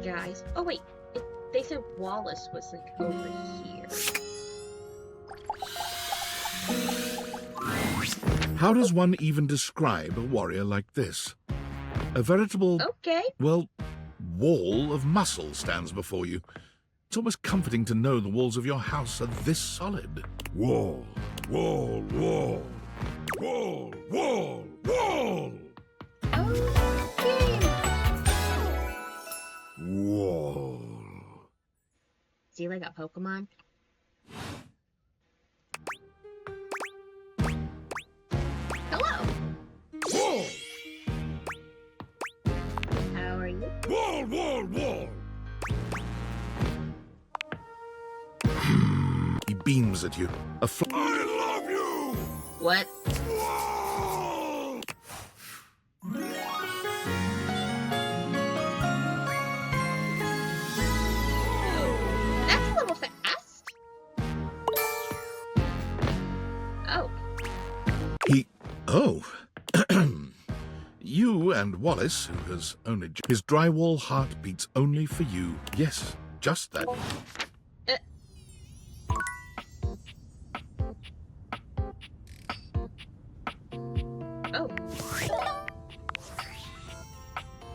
guys. Oh wait, they said Wallace was like over here. How does one even describe a warrior like this? A veritable, well, wall of muscle stands before you. It's almost comforting to know the walls of your house are this solid. Wall, wall, wall, wall, wall, wall! Wall. Is he like a Pokemon? Hello! Wall! How are you? Wall, wall, wall! He beams at you. I love you! What? Wall! That's a little fast. Oh. Oh. You and Wallace, who has only... His drywall heart beats only for you. Yes, just that. Oh.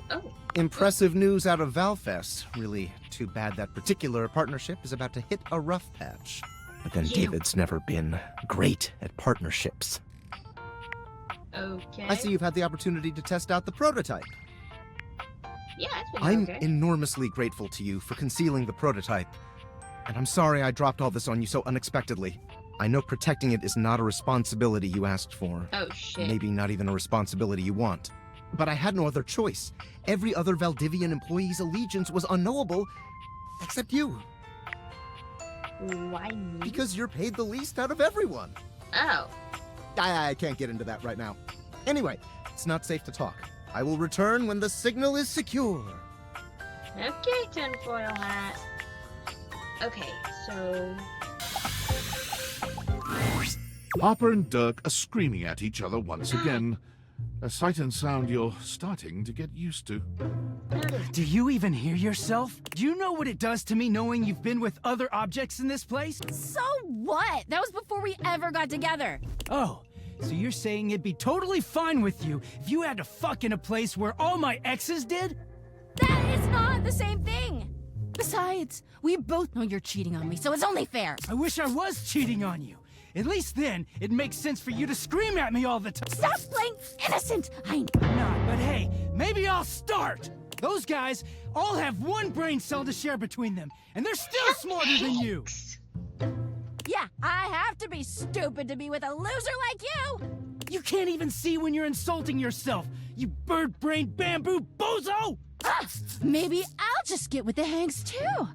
Oh. Impressive news out of Valfest. Really too bad that particular partnership is about to hit a rough patch. But then David's never been great at partnerships. Okay. I see you've had the opportunity to test out the prototype. Yeah, it's been I'm okay. enormously grateful to you for concealing the prototype. And I'm sorry I dropped all this on you so unexpectedly. I know protecting it is not a responsibility you asked for. Oh, shit. Maybe not even a responsibility you want. But I had no other choice. Every other Valdivian employee's allegiance was unknowable, except you. Why me? Because you're paid the least out of everyone. Oh. I can't get into that right now. Anyway, it's not safe to talk. I will return when the signal is secure. Okay, tinfoil hat. Okay, so... Harper and Dirk are screaming at each other once again. A sight and sound you're starting to get used to. Do you even hear yourself? Do you know what it does to me knowing you've been with other objects in this place? So what? That was before we ever got together. Oh, so you're saying it'd be totally fine with you if you had to fuck in a place where all my exes did? That is not the same thing. Besides, we both know you're cheating on me, so it's only fair. I wish I was cheating on you. At least then, it makes sense for you to scream at me all the time. Stop playing innocent! I'm not, but hey, maybe I'll start! Those guys all have one brain cell to share between them, and they're still smarter than you! Yeah, I have to be stupid to be with a loser like you! You can't even see when you're insulting yourself, you bird-brained bamboo bozo! Maybe I'll just get with the Hanks too.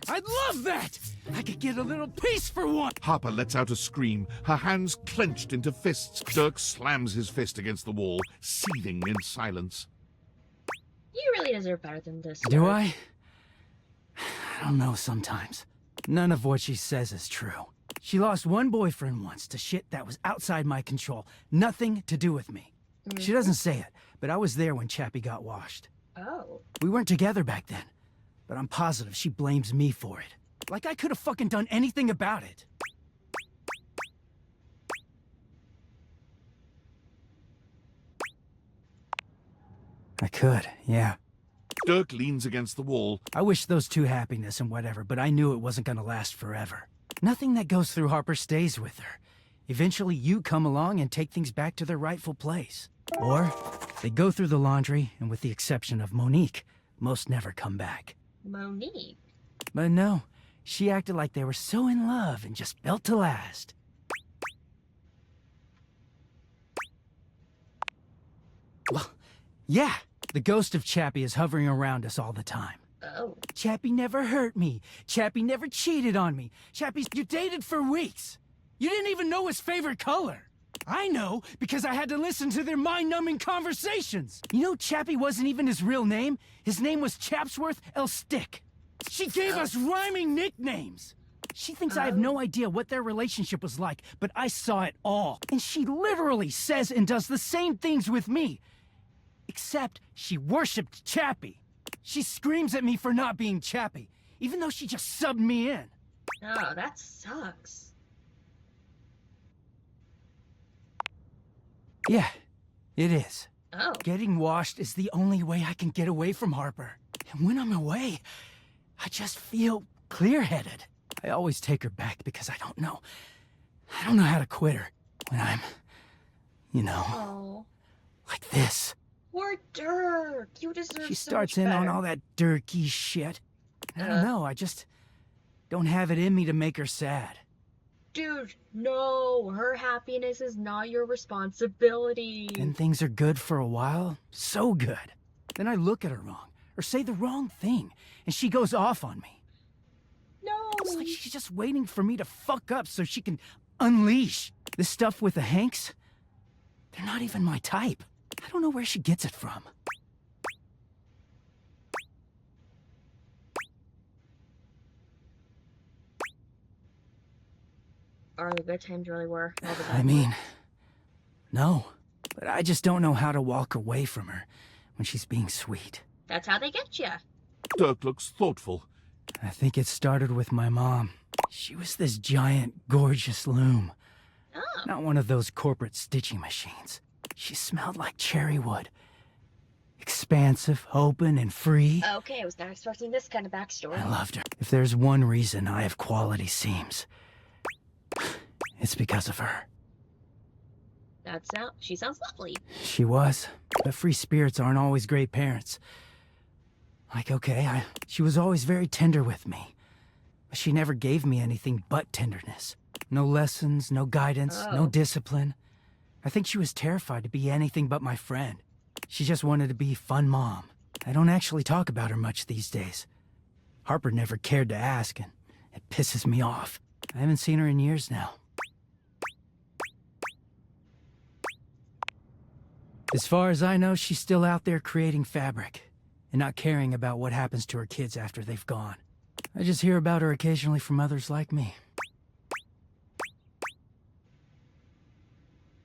I'd love that! I could get a little peace for once! Harper lets out a scream, her hands clenched into fists. Dirk slams his fist against the wall, seething in silence. You really deserve better than this. Do I? I don't know sometimes. None of what she says is true. She lost one boyfriend once to shit that was outside my control. Nothing to do with me. She doesn't say it, but I was there when Chappie got washed. Oh. We weren't together back then, but I'm positive she blames me for it. Like I could have fucking done anything about it. I could, yeah. Dirk leans against the wall. I wish those two happiness and whatever, but I knew it wasn't gonna last forever. Nothing that goes through Harper stays with her. Eventually you come along and take things back to their rightful place. Or they go through the laundry, and with the exception of Monique, most never come back. Monique? But no, she acted like they were so in love and just built to last. Well, yeah, the ghost of Chappie is hovering around us all the time. Oh. Chappie never hurt me. Chappie never cheated on me. Chappie, you dated for weeks. You didn't even know his favorite color. I know, because I had to listen to their mind-numbing conversations. You know, Chappie wasn't even his real name. His name was Chapsworth L. Stick. She gave us rhyming nicknames. She thinks I have no idea what their relationship was like, but I saw it all. And she literally says and does the same things with me. Except she worshipped Chappie. She screams at me for not being Chappie, even though she just subbed me in. Oh, that sucks. Yeah, it is. Oh. Getting washed is the only way I can get away from Harper. And when I'm away, I just feel clear-headed. I always take her back because I don't know how to quit her when I'm, you know, like this. Poor Dirk. You deserve She so starts much in on better. all that dirky shit. I don't know, I just don't have it in me to make her sad. Dude, no. Her happiness is not your responsibility. And things are good for a while. So good. Then I look at her wrong, or say the wrong thing, and she goes off on me. No. It's like she's just waiting for me to fuck up so she can unleash. This stuff with the Hanks, they're not even my type. I don't know where she gets it from. Are the good times really worth all the bad I mean, no. But I just don't know how to walk away from her when she's being sweet. That's how they get you. Dirk looks thoughtful. I think it started with my mom. She was this giant, gorgeous loom. Oh. Not one of those corporate stitching machines. She smelled like cherry wood. Expansive, open, and free. Okay, I was not expecting this kind of backstory. I loved her. If there's one reason I have quality seams, it's because of her. She sounds lovely. She was, but free spirits aren't always great parents. Like, okay, she was always very tender with me, but she never gave me anything but tenderness. No lessons, no guidance, no discipline. I think she was terrified to be anything but my friend. She just wanted to be fun mom. I don't actually talk about her much these days. Harper never cared to ask, and it pisses me off. I haven't seen her in years now. As far as I know, she's still out there creating fabric and not caring about what happens to her kids after they've gone. I just hear about her occasionally from others like me.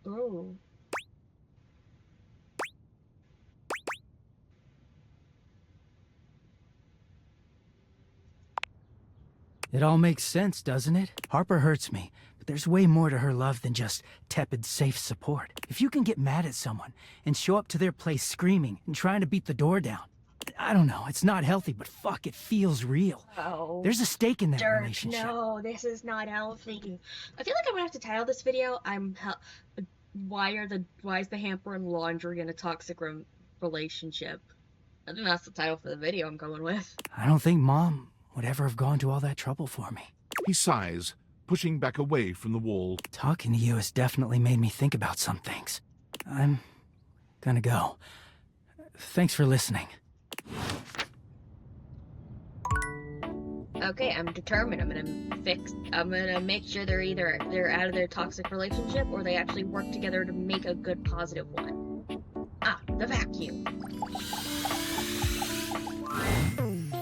Oh. It all makes sense, doesn't it? Harper hurts me, but there's way more to her love than just tepid, safe support. If you can get mad at someone and show up to their place screaming and trying to beat the door down, I don't know, it's not healthy, but fuck, it feels real. Oh. There's a stake in that Dirt. relationship. No, this is not healthy. I feel like I'm gonna have to title this video, why is the hamper and laundry in a toxic relationship? I think that's the title for the video I'm going with. I don't think Mom would ever have gone to all that trouble for me. He sighs, pushing back away from the wall. Talking to you has definitely made me think about some things. I'm gonna go. Thanks for listening. Okay, I'm determined. I'm gonna make sure they're out of their toxic relationship, or they actually work together to make a good positive one. Ah, the vacuum.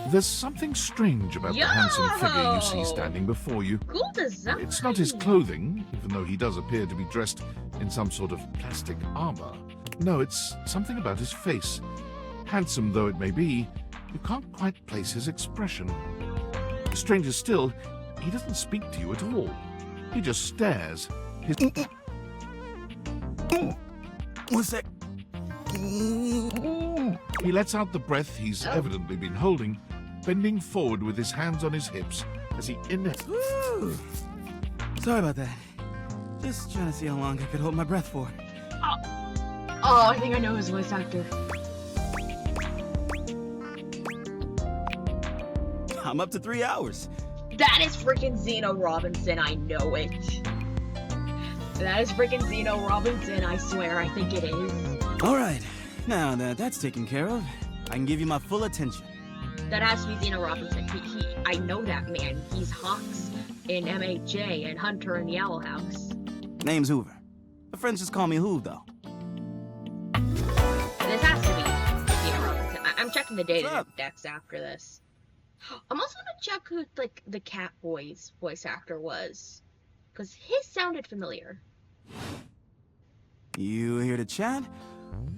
There's something strange about the handsome figure you see standing before you. Cool design. It's not his clothing, even though he does appear to be dressed in some sort of plastic armor. No, it's something about his face. Handsome though it may be, you can't quite place his expression. Stranger still, he doesn't speak to you at all. He just stares. What's that? He lets out the breath he's evidently been holding, bending forward with his hands on his hips as he inhales. Sorry about that. Just trying to see how long I could hold my breath for. Oh, I think I know his voice actor. I'm up to 3 hours. That is freaking Zeno Robinson, I know it. That is freaking Zeno Robinson, I swear, I think it is. Alright, now that that's taken care of, I can give you my full attention. That has to be Zeno Robinson. I know that man. He's Hawks in MHA and Hunter in the Owl House. Name's Hoover. My friends just call me Hoove, though. This has to be Zeno Robinson. I'm checking the data decks after this. I'm also gonna check who, like, the Catboy's voice actor was. Because his sounded familiar. You here to chat?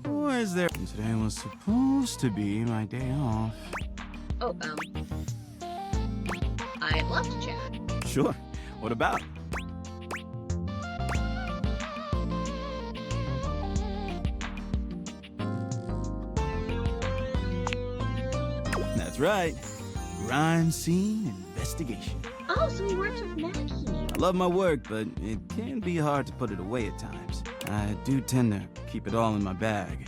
Or is there... Today was supposed to be my day off. Oh, I'd love to chat. Sure. What about? That's right. Crime scene investigation. Oh, so he works with Maggie. I love my work, but it can be hard to put it away at times. I do tend to keep it all in my bag.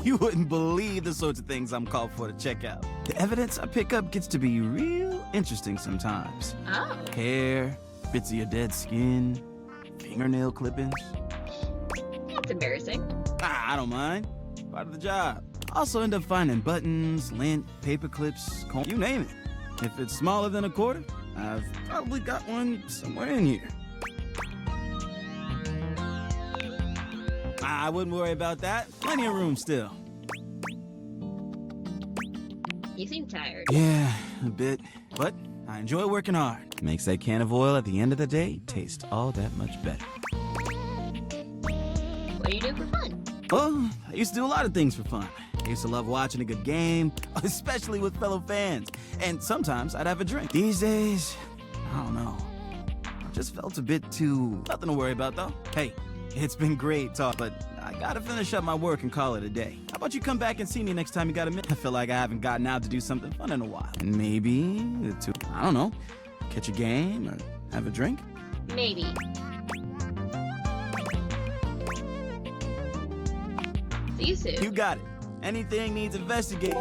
You wouldn't believe the sorts of things I'm called for to check out. The evidence I pick up gets to be real interesting sometimes. Oh. Hair, bits of your dead skin, fingernail clippings. That's embarrassing. I don't mind. Part of the job. Also end up finding buttons, lint, paper clips, you name it. If it's smaller than a quarter, I've probably got one somewhere in here. I wouldn't worry about that. Plenty of room still. You seem tired. Yeah, a bit. But I enjoy working hard. Makes that can of oil at the end of the day taste all that much better. What do you do for fun? Oh, I used to do a lot of things for fun. I used to love watching a good game, especially with fellow fans. And sometimes I'd have a drink. These days, I don't know. I just felt a bit too... Nothing to worry about, though. Hey, it's been great talk, but I gotta finish up my work and call it a day. about you come back and see me next time you got a minute? I feel like I haven't gotten out to do something fun in a while. And maybe to, I don't know, catch a game or have a drink? Maybe. See you soon. You got it. Anything needs investigating.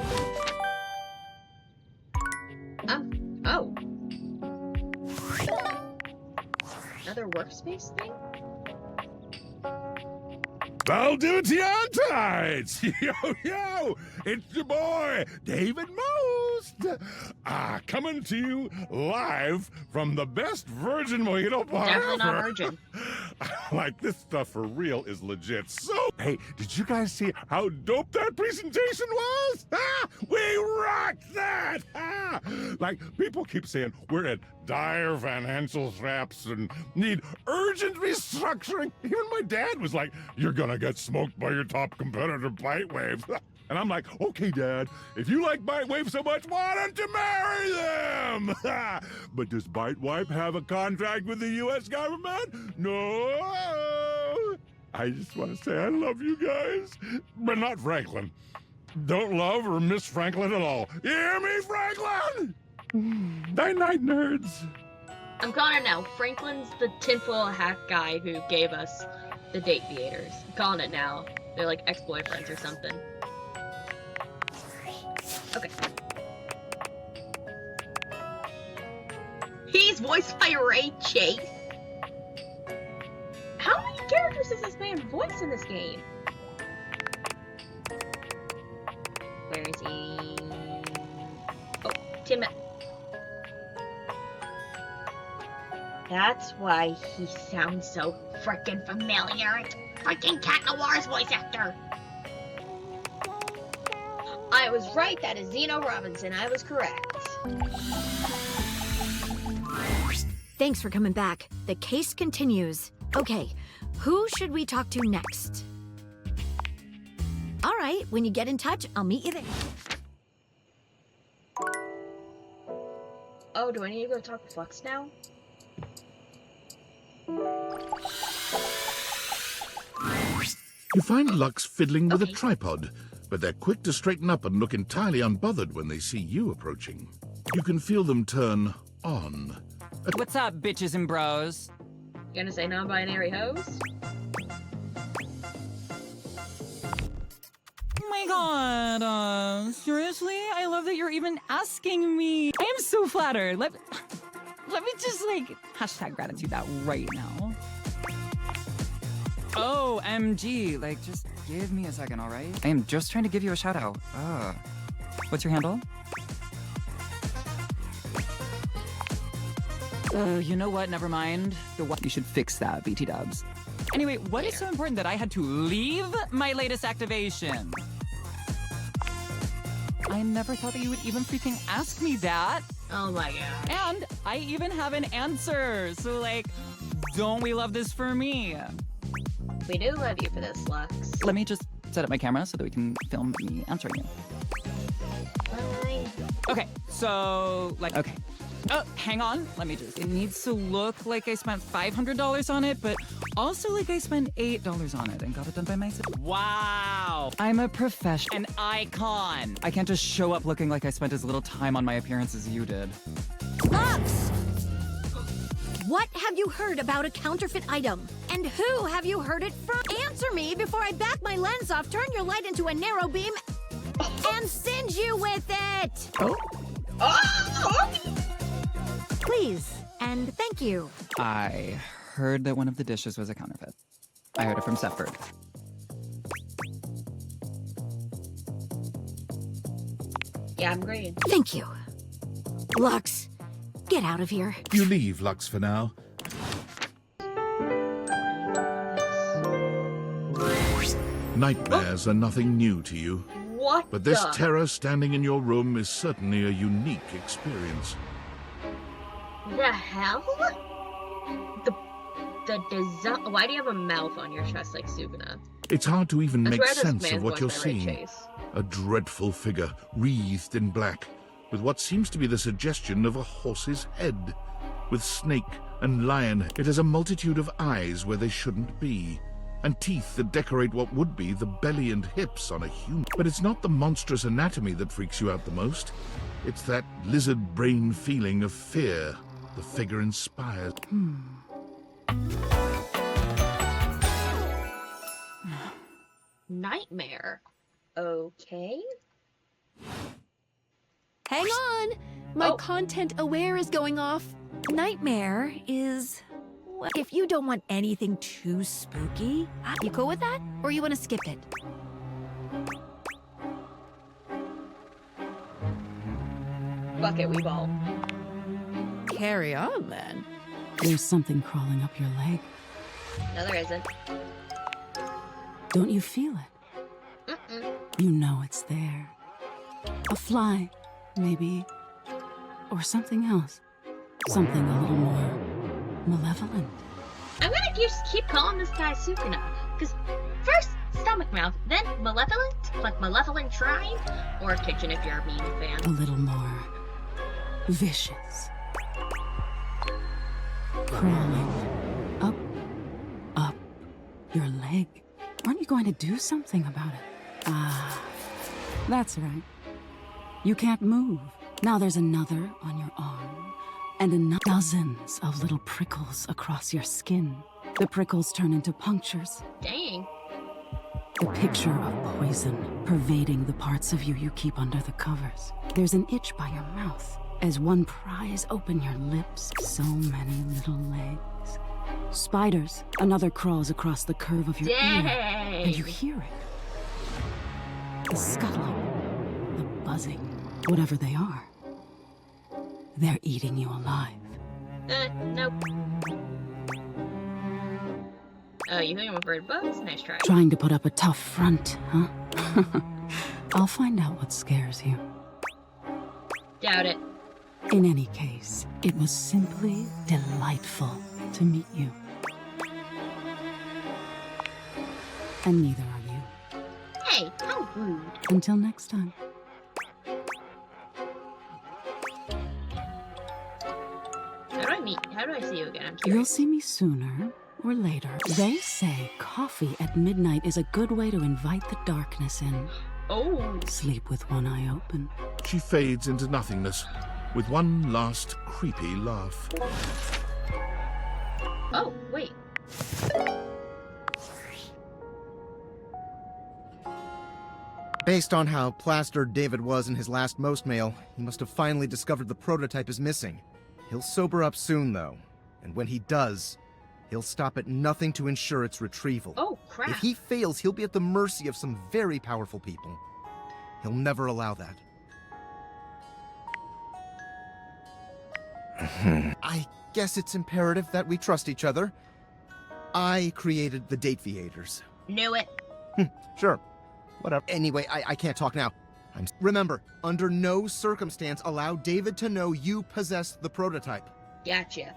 Oh. Another workspace thing? Valdutiantides! Yo! It's your boy, David Most! Coming to you live from the best virgin mojito bar Definitely not ever. virgin. Like, this stuff for real is legit. So, hey, did you guys see how dope that presentation was? We rocked that! Like, people keep saying we're at dire financial straps and need urgent restructuring. Even my dad was like, you're gonna get smoked by your top competitor, Bitewave. And I'm like, okay, Dad, if you like Bitewave so much, why don't you marry them? But does Bitewave have a contract with the U.S. government? No. I just want to say I love you guys, but not Franklin. Don't love or miss Franklin at all. You hear me, Franklin? Night-night, nerds. I'm calling it now. Franklin's the tinfoil hat guy who gave us the date theaters. I'm calling it now. They're like ex-boyfriends or something. Okay. He's voiced by Ray Chase. How many characters does this man voice in this game? Where is he? Oh, Tim. That's why he sounds so frickin' familiar. It's freaking Cat Noir's voice actor. I was right, that is Zeno Robinson. I was correct. Thanks for coming back. The case continues. Okay, who should we talk to next? All right, when you get in touch, I'll meet you there. Oh, do I need to go talk to Flux now? You find Lux fiddling with a tripod, but they're quick to straighten up and look entirely unbothered when they see you approaching. You can feel them turn on. What's up, bitches and bros? You gonna say non-binary hoes? Oh my god, seriously? I love that you're even asking me. I am so flattered. Let me just, like, hashtag gratitude that right now. Oh, MG, like, just give me a second, all right? I am just trying to give you a shout out. What's your handle? You know what? Never mind. You should fix that, BT dubs. Anyway, what is so important that I had to leave my latest activation? I never thought that you would even freaking ask me that. Oh my god. And I even have an answer. So, like, don't we love this for me? We do love you for this, Lux. Let me just set up my camera so that we can film me answering you. Bye. Okay, so, like, okay. Oh, hang on. Let me just... It needs to look like I spent $500 on it, but also like I spent $8 on it and got it done by myself. Wow! I'm a professional. An icon! I can't just show up looking like I spent as little time on my appearance as you did. Lux! What have you heard about a counterfeit item? And who have you heard it from? Answer me before I back my lens off, turn your light into a narrow beam, and singe you with it! Oh? Please, and thank you. I heard that one of the dishes was a counterfeit. I heard it from Stepford. Yeah, I'm green. Thank you. Lux, get out of here. You leave Lux for now. Nightmares are nothing new to you. What But this the? terror standing in your room is certainly a unique experience. The hell? The design. Why do you have a mouth on your chest like Suvina? It's hard to even I make swear this sense man's of what voiced you're by Ray seeing. Chase. A dreadful figure, wreathed in black, with what seems to be the suggestion of a horse's head. With snake and lion, it has a multitude of eyes where they shouldn't be. and teeth that decorate what would be the belly and hips on a human. But it's not the monstrous anatomy that freaks you out the most. It's that lizard brain feeling of fear the figure inspires. Nightmare. Okay. Hang on! My content aware is going off. Nightmare is... well, if you don't want anything too spooky, you cool with that? Or you want to skip it? Fuck it, we ball. Carry on, then. There's something crawling up your leg. No, there isn't. Don't you feel it? You know it's there. A fly, maybe. Or something else. Something a little more malevolent. I'm gonna just keep calling this guy Sukuna. Because first, stomach mouth, then malevolent, like malevolent shrine, or kitchen if you're a meme fan. A little more vicious. Crawling up your leg. Aren't you going to do something about it? Ah, that's right. You can't move. Now there's another on your arm, and dozens of little prickles across your skin. The prickles turn into punctures. Dang. The picture of poison pervading the parts of you you keep under the covers. There's an itch by your mouth as one pries open your lips. So many little legs. Spiders. Another crawls across the curve of your ear, and you hear it. The scuttling, the buzzing, whatever they are. They're eating you alive. Nope. Oh, you think I'm afraid of bugs? Nice try. Trying to put up a tough front, huh? I'll find out what scares you. Doubt it. In any case, it was simply delightful to meet you. And neither are you. Hey, how rude. Until next time. How do I see you again? I'm You'll curious. see me sooner or later. They say coffee at midnight is a good way to invite the darkness in. Oh. Sleep with one eye open. She fades into nothingness with one last creepy laugh. Oh, wait. Based on how plastered David was in his last most mail, he must have finally discovered the prototype is missing. He'll sober up soon, though. And when he does, he'll stop at nothing to ensure its retrieval. Oh, crap. If he fails, he'll be at the mercy of some very powerful people. He'll never allow that. I guess it's imperative that we trust each other. I created the Dateviators. Knew it. Sure. Whatever. Anyway, I can't talk now. Remember, under no circumstance allow David to know you possess the prototype. Gotcha.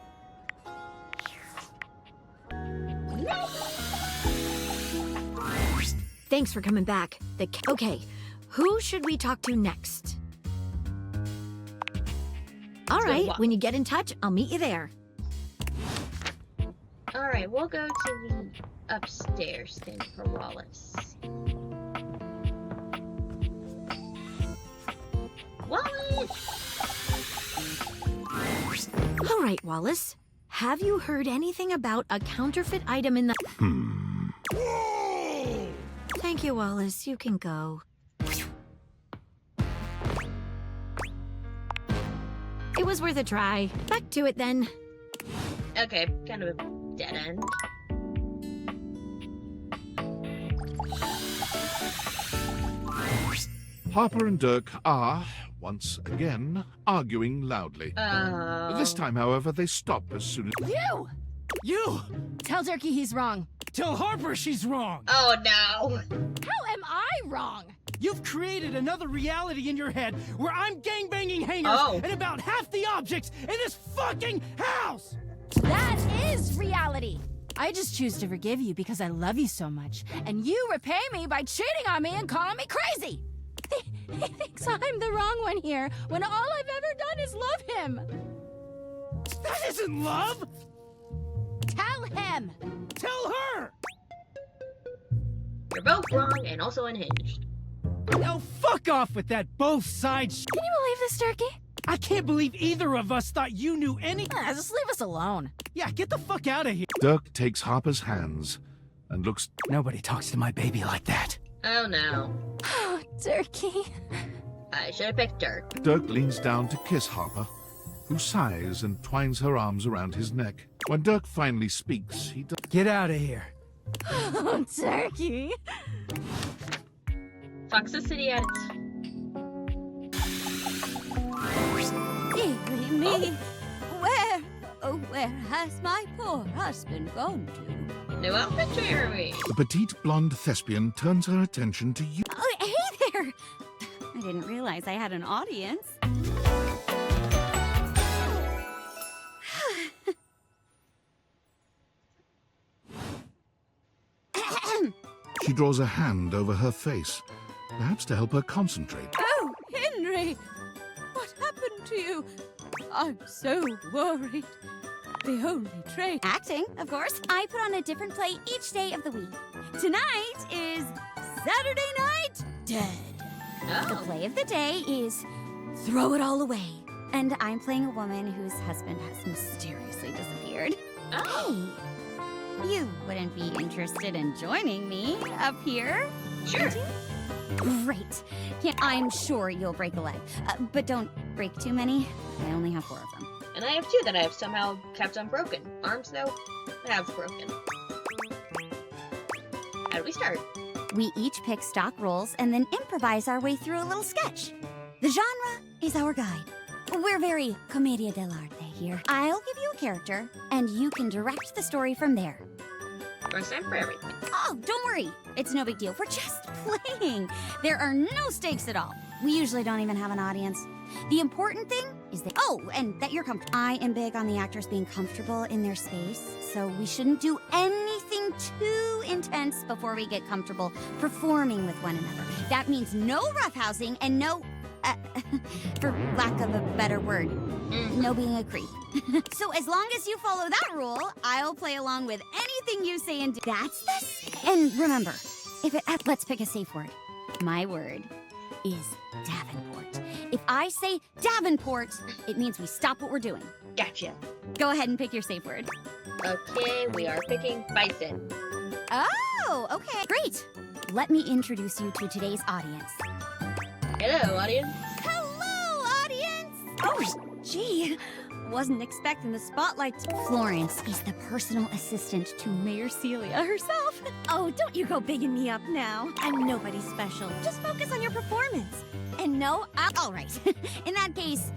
Thanks for coming back. Okay, who should we talk to next? All right, when you get in touch, I'll meet you there. Alright, we'll go to the upstairs thing for Wallace. All right, Wallace. Have you heard anything about a counterfeit item in the... Thank you, Wallace. You can go. It was worth a try. Back to it, then. Okay, kind of a dead end. Harper and Dirk are, once again, arguing loudly. This time, however, they stop as soon as... You! Tell Durkee he's wrong. Tell Harper she's wrong! Oh, no! How am I wrong? You've created another reality in your head where I'm gangbanging hangers and about half the objects in this fucking house! That is reality. I just choose to forgive you because I love you so much, and you repay me by cheating on me and calling me crazy. He thinks I'm the wrong one here, when all I've ever done is love him. That isn't love! Tell him! Tell her! You're both wrong and also unhinged. Oh, fuck off with that both sides. Can you believe this, Turkey? I can't believe either of us thought you knew any. Just leave us alone. Yeah, get the fuck out of here. Dirk takes Harper's hands and looks... Nobody talks to my baby like that. Oh no. Oh, Turkey. I should have picked Dirk. Dirk leans down to kiss Harper, who sighs and twines her arms around his neck. When Dirk finally speaks, he does... Get out of here. Oh, Turkey. Toxicity at its... Dearie me, where has my poor husband gone to? New outfit, Jeremy. The petite blonde thespian turns her attention to you. Oh, hey there! I didn't realize I had an audience. She draws a hand over her face, perhaps to help her concentrate. Oh, Henry! What happened to you? I'm so worried. The only trait... Acting, of course. I put on a different play each day of the week. Tonight is Saturday Night Dead. Oh. The play of the day is Throw It All Away. And I'm playing a woman whose husband has mysteriously disappeared. Oh. Hey, you wouldn't be interested in joining me up here? Sure. Great. I'm sure you'll break a leg. But don't break too many. I only have 4 of them. And I have 2 that I have somehow kept unbroken. Arms, though, halves broken. How do we start? We each pick stock roles and then improvise our way through a little sketch. The genre is our guide. We're very commedia dell'arte here. I'll give you a character, and you can direct the story from there. First time for everything. Oh, don't worry. It's no big deal. We're just playing. There are no stakes at all. We usually don't even have an audience. The important thing is that... Oh, and that you're comfortable. I am big on the actors being comfortable in their space, so we shouldn't do anything too intense before we get comfortable performing with one another. That means no roughhousing and no... for lack of a better word, no being a creep. So as long as you follow that rule, I'll play along with anything you say and do. That's the... And remember, let's pick a safe word. My word is Davenport. If I say Davenport, it means we stop what we're doing. Gotcha. Go ahead and pick your safe word. Okay, we are picking bison. Oh, okay. Great. Let me introduce you to today's audience. Hello, audience. Hello, audience! Oh, gee. Wasn't expecting the spotlight. Florence is the personal assistant to Mayor Celia herself. Oh, don't you go bigging me up now. I'm nobody special. Just focus on your performance. And no, all right. In that case,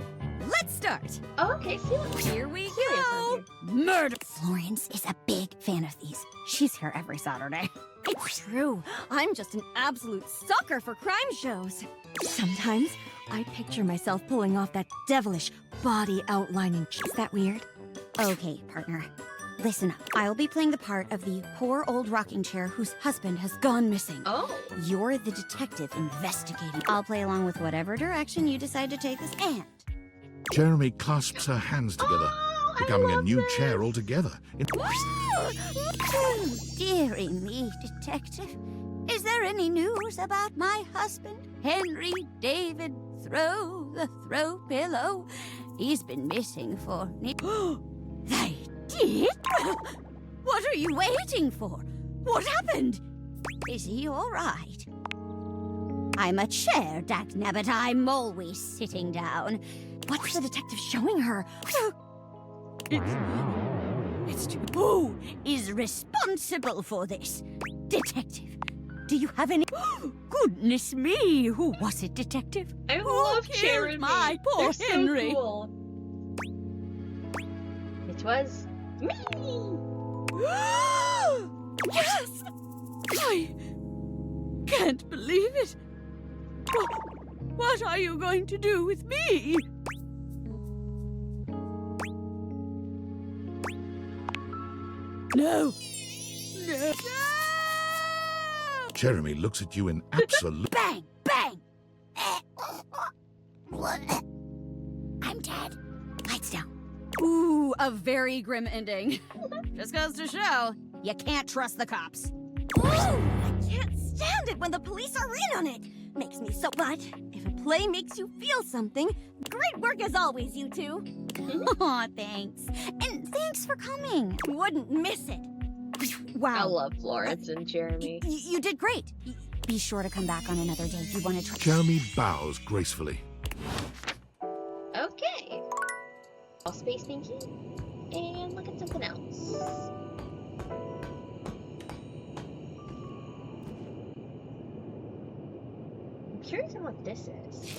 let's start. Oh, okay, Celia. Here we go. Murder. Florence is a big fan of these. She's here every Saturday. It's true. I'm just an absolute sucker for crime shows. Sometimes I picture myself pulling off that devilish body outlining. Is that weird? Okay, partner. Listen up. I'll be playing the part of the poor old rocking chair whose husband has gone missing. Oh. You're the detective investigating. I'll play along with whatever direction you decide to take this. And Jeremy clasps her hands together, becoming a new chair altogether. Oh, dearie me, detective. Is there any news about my husband, Henry David the throw pillow? He's been missing for... They did? What are you waiting for? What happened? Is he all right? I'm a chair, Dagnabbit. I'm always sitting down. What's the detective showing her? Who is responsible for this? Detective, do you have any... Goodness me, who was it, Detective? I love Jeremy. My poor They're Henry. So cool. It was me. Yes! I can't believe it. What are you going to do with me? No. No. Jeremy looks at you in absolute... Bang! Bang! I'm dead. lights down. Ooh, a very grim ending. Just goes to show, you can't trust the cops. Ooh, I can't stand it when the police are in on it. Makes me so... But if a play makes you feel something, great work as always, you two. Aw, thanks. And thanks for coming. Wouldn't miss it. Wow. I love Florence and Jeremy. You did great. Be sure to come back on another day if you want to try. Jeremy bows gracefully. Okay. All space thinking. And look at something else. I'm curious on what this is.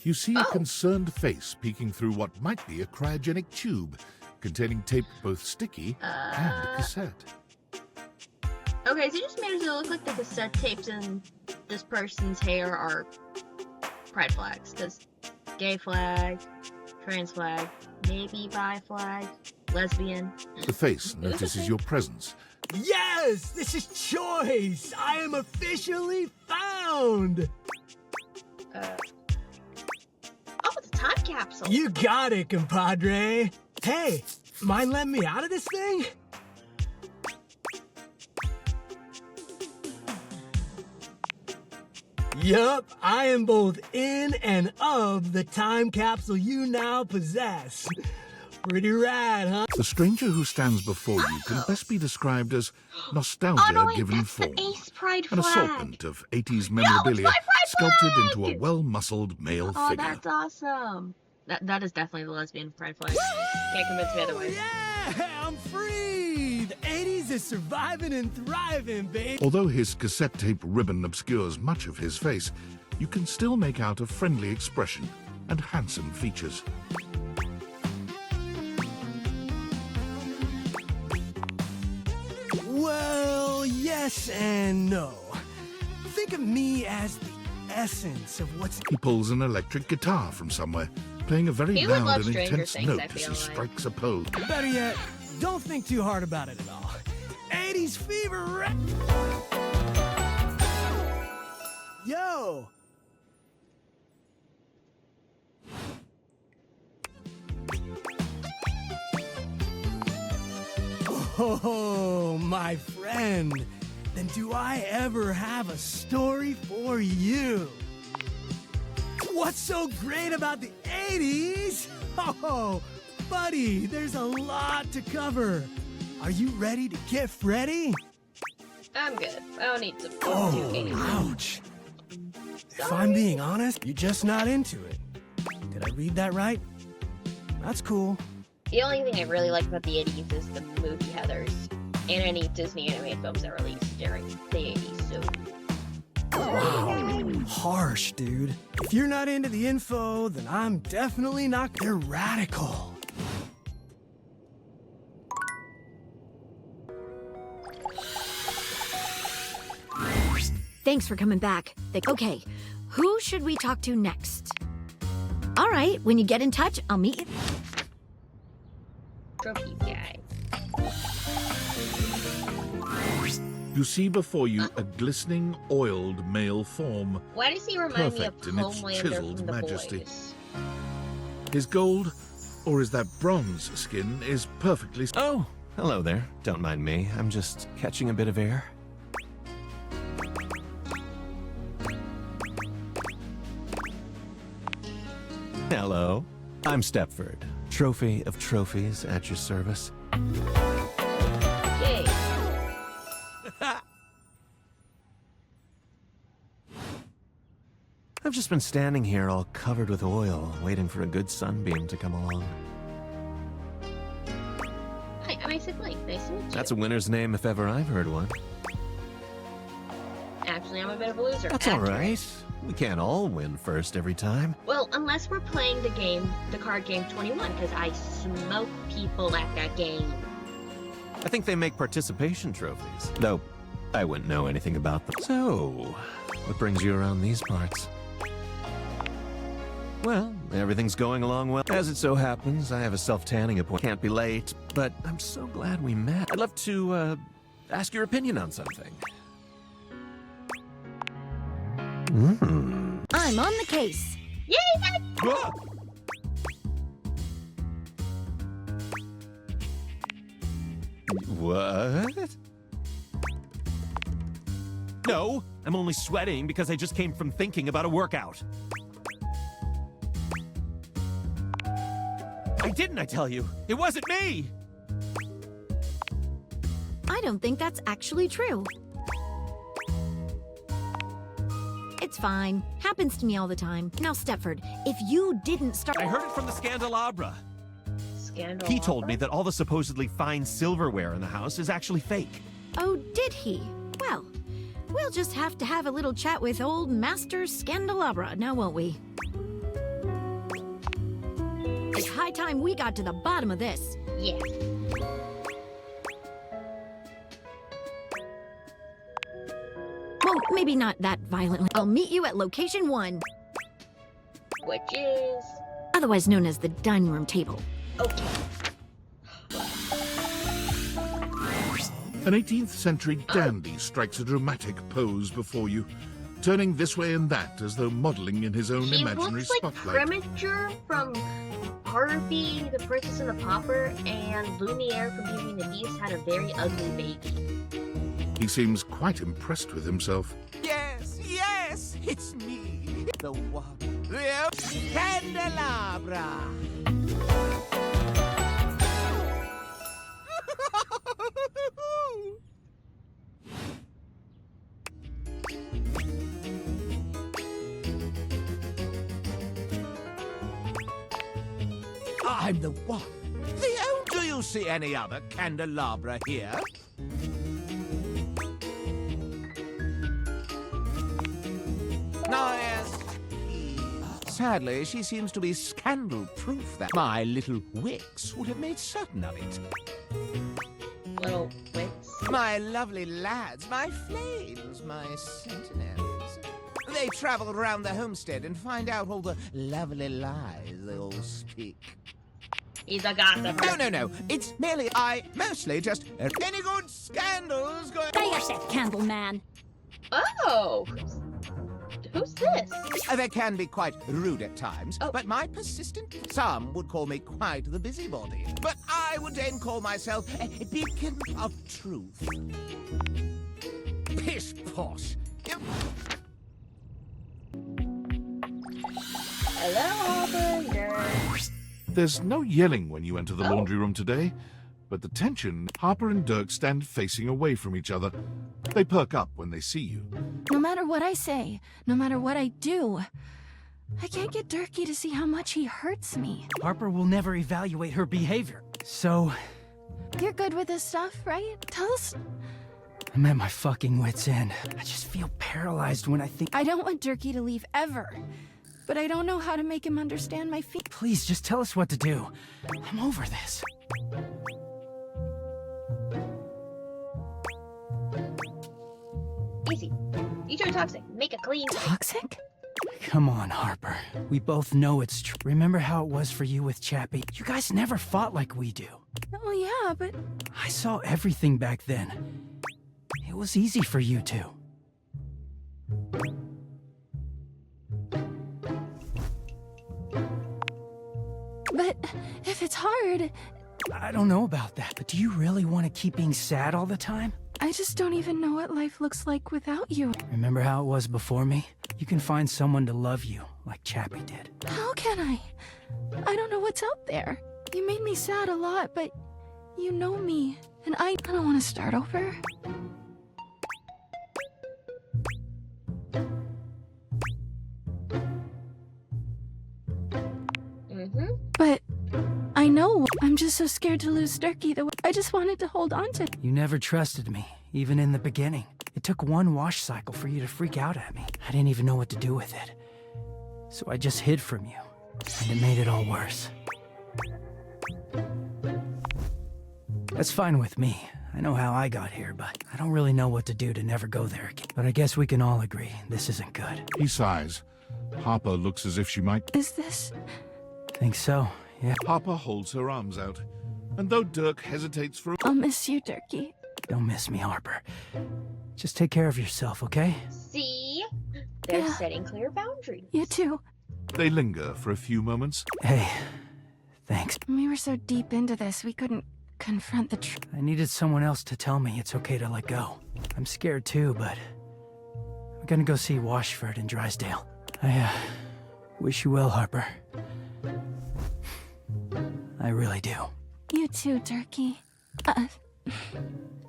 You see a concerned face peeking through what might be a cryogenic tube containing tape both sticky and a cassette. Okay, so you just made it look like the cassette tapes in this person's hair are pride flags. Because gay flag, trans flag, maybe bi flag, lesbian. The face notices your presence. Yes! This is choice! I am officially found! Oh, it's a time capsule. You got it, compadre. Hey, mind letting me out of this thing? Yup, I am both in and of the time capsule you now possess. Pretty rad, huh? The stranger who stands before you can best be described as nostalgia given form. An assortment of 80s memorabilia sculpted into a well-muscled male Oh, figure. that's awesome. That is definitely the lesbian pride flag. Can't convince me otherwise. Yeah, I'm free! The 80s is surviving and thriving, babe. Although his cassette tape ribbon obscures much of his face, you can still make out a friendly expression and handsome features. Well, yes and no. Think of me as the essence of what's... He pulls an electric guitar from somewhere, playing a very He would loud love and Stranger intense Things, note I as he feel like. strikes a pose. Better yet, don't think too hard about it at all. 80s fever... Yo! Oh, my friend. Then do I ever have a story for you? What's so great about the 80s? Oh, buddy, there's a lot to cover. Are you ready to get Freddy? I'm good. I don't need to do Oh, anything. ouch. If I'm being honest, you're just not into it. Did I read that right? That's cool. The only thing I really like about the 80s is the movie Heathers and any Disney animated films that released during the 80s, so... Wow. Harsh, dude. If you're not into the info, then I'm definitely not. They're radical. Thanks for coming back. Okay, who should we talk to next? All right, when you get in touch, I'll meet you. Trophy guy. You see before you a glistening, oiled male form, Why does he remind me of perfect in its Homelander chiseled from The majesty. Boys? His gold, or is that bronze skin, is perfectly... Oh, hello there. Don't mind me. I'm just catching a bit of air. Hello. I'm Stepford. Trophy of trophies at your service. Yay. I've just been standing here all covered with oil, waiting for a good sunbeam to come along. Hi, I'm Isaac Blake. Nice to meet you. That's a winner's name if ever I've heard one. Actually, I'm a bit of a loser. That's all right. We can't all win first every time. Well, unless we're playing the card game 21, because I smoke people at that game. I think they make participation trophies, though I wouldn't know anything about them. So, what brings you around these parts? Well, everything's going along well. As it so happens, I have a self-tanning appointment. Can't be late, but I'm so glad we met. I'd love to, ask your opinion on something. I'm on the case. Yay! What? No, I'm only sweating because I just came from thinking about a workout. I tell you? It wasn't me! I don't think that's actually true. It's fine. Happens to me all the time. Now, Stepford, if you didn't start... I heard it from the Scandelabra. Scandelabra? He told me that all the supposedly fine silverware in the house is actually fake. Oh, did he? Well, we'll just have to have a little chat with old Master Scandelabra, now won't we? It's high time we got to the bottom of this. Yeah. Well, maybe not that violently. I'll meet you at location 1. Which is... Otherwise known as the dining room table. Okay. An 18th century dandy strikes a dramatic pose before you, turning this way and that as though modeling in his own He imaginary looks like spotlight. Premature from Harvey, the Princess and the Pauper, and Lumiere from Beauty and the Beast had a very ugly baby. He seems quite impressed with himself. Yes, yes, it's me. The one. The Candelabra. I'm the one. Do you see any other candelabra here? Oh, yes. Sadly, she seems to be scandal-proof. That my little wicks would have made certain of it. Little wicks? My lovely lads, my flames, my sentinels. They travel around the homestead and find out all the lovely lies they all speak. He's a gossiper. No. It's merely mostly just any good scandals going... Stay yourself, Candleman. Oh! Who's this? They can be quite rude at times, but my persistent... Some would call me quite the busybody, but I would then call myself a beacon of truth. Pish posh. Hello, Harper. There's no yelling when you enter the laundry room today, but the tension, Harper and Dirk stand facing away from each other. They perk up when they see you. No matter what I say, no matter what I do, I can't get Durkee to see how much he hurts me. Harper will never evaluate her behavior. So... You're good with this stuff, right? Tell us... I'm at my fucking wit's end. I just feel paralyzed when I think... I don't want Durkee to leave ever. But I don't know how to make him understand my feelings. Please, just tell us what to do. I'm over this. Easy. You turn toxic. Make a clean... Toxic? Come on, Harper. We both know it's true. Remember how it was for you with Chappie? You guys never fought like we do. Oh, yeah, but... I saw everything back then. It was easy for you two. But if it's hard... I don't know about that, but do you really want to keep being sad all the time? I just don't even know what life looks like without you. Remember how it was before me? You can find someone to love you, like Chappie did. How can I? I don't know what's out there. You made me sad a lot, but you know me, and I don't want to start over. But I know I'm just so scared to lose Durkee that I just wanted to hold on to. You never trusted me, even in the beginning. It took one wash cycle for you to freak out at me. I didn't even know what to do with it. So I just hid from you, and it made it all worse. That's fine with me. I know how I got here, but I don't really know what to do to never go there again. But I guess we can all agree this isn't good. He sighs. Harper looks as if she might... Is this... Think so, yeah. Harper holds her arms out, and though Dirk hesitates for... I'll miss you, Durkee. Don't miss me, Harper. Just take care of yourself, okay? See? They're setting clear boundaries. You too. They linger for a few moments. Hey, thanks. We were so deep into this, we couldn't confront the truth. I needed someone else to tell me it's okay to let go. I'm scared too, but I'm gonna go see Washford in Drysdale. I wish you well, Harper. I really do. You too, Dirkie.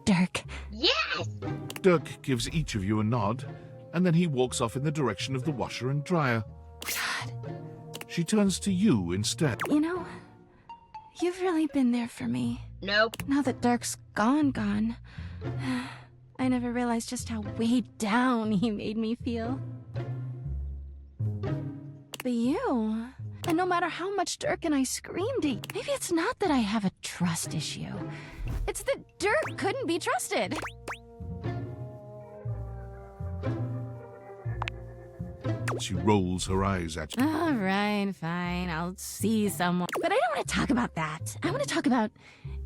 Dirk. Yes! Dirk gives each of you a nod, and then he walks off in the direction of the washer and dryer. God. She turns to you instead. You know, you've really been there for me. Nope. Now that Dirk's gone, I never realized just how weighed down he made me feel. But you, and no matter how much Dirk and I screamed, maybe it's not that I have a trust issue. It's that Dirk couldn't be trusted. She rolls her eyes at you. All right, fine, I'll see someone. But I don't want to talk about that. I want to talk about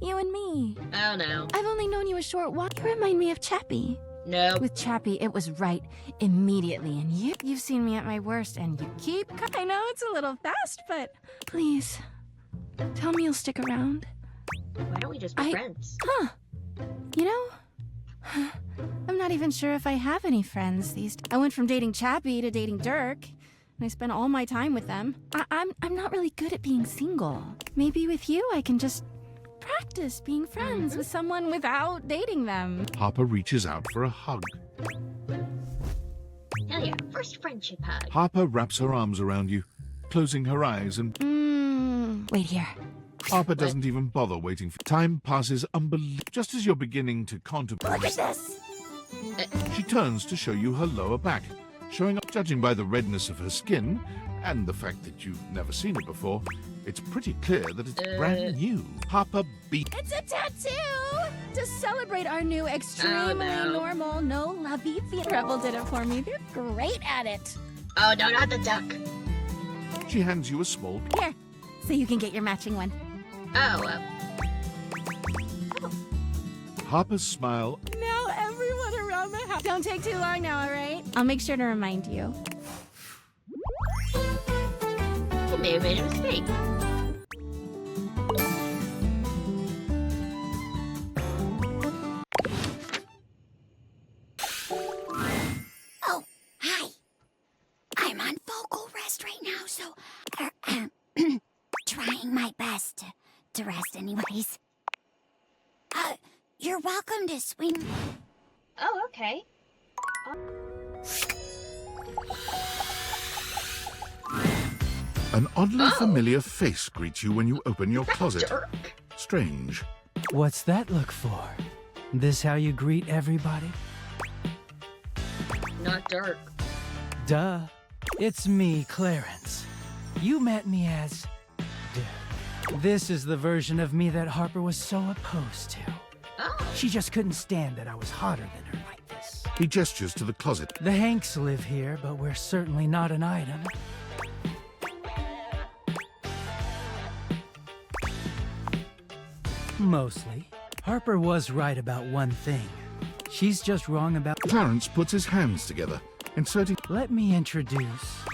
you and me. Oh, no. I've only known you a short while. You remind me of Chappie. No. With Chappie, it was right immediately. And you've seen me at my worst, and you keep... I know it's a little fast, but please, tell me you'll stick around. Why don't we just be friends? Huh. You know, I'm not even sure if I have any friends these days. I went from dating Chappie to dating Dirk, and I spent all my time with them. I'm not really good at being single. Maybe with you, I can just practice being friends with someone without dating them. Harper reaches out for a hug. Hell yeah, first friendship hug. Harper wraps her arms around you, closing her eyes and... Wait here. Harper doesn't even bother waiting for... Time passes unbelievably. Just as you're beginning to contemplate... Look at this! She turns to show you her lower back, showing up. Judging by the redness of her skin, and the fact that you've never seen it before, it's pretty clear that it's brand new. Harper beat... It's a tattoo! To celebrate our new extremely normal, no lovey feet. Rebel did it for me. They're great at it. Oh, no, not the duck. She hands you a small... Here, so you can get your matching one. Oh, Harper's smile... Now everyone around the house... Don't take too long now, all right? I'll make sure to remind you. You may have made a mistake. Oh, hi. I'm on vocal rest right now, so trying my best to rest anyways. You're welcome to swing. Oh, okay. An oddly familiar face greets you when you open your closet. Strange. What's that look for? This how you greet everybody? Not Dirk. Duh. It's me, Clarence. You met me as... Dirk. This is the version of me that Harper was so opposed to. Oh. She just couldn't stand that I was hotter than her like this. He gestures to the closet. The Hanks live here, but we're certainly not an item. Mostly. Harper was right about one thing. She's just wrong about... Clarence puts his hands together, inserting... Let me introduce...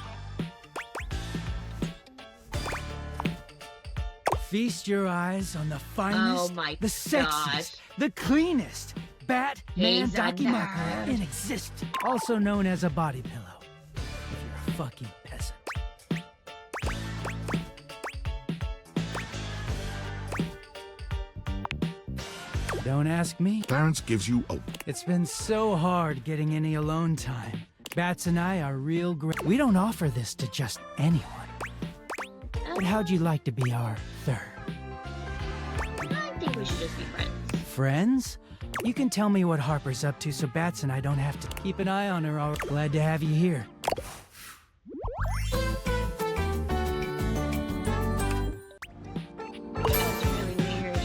Feast your eyes on the finest, the sexiest, the cleanest Batman documentary in existence, also known as a body pillow. If you're a fucking peasant. Don't ask me. Clarence gives you a... It's been so hard getting any alone time. Bats and I are real great. We don't offer this to just anyone. But how'd you like to be our third? I think we should just be friends. Friends? You can tell me what Harper's up to so Bats and I don't have to keep an eye on her. All right. Glad to have you here. That's really weird.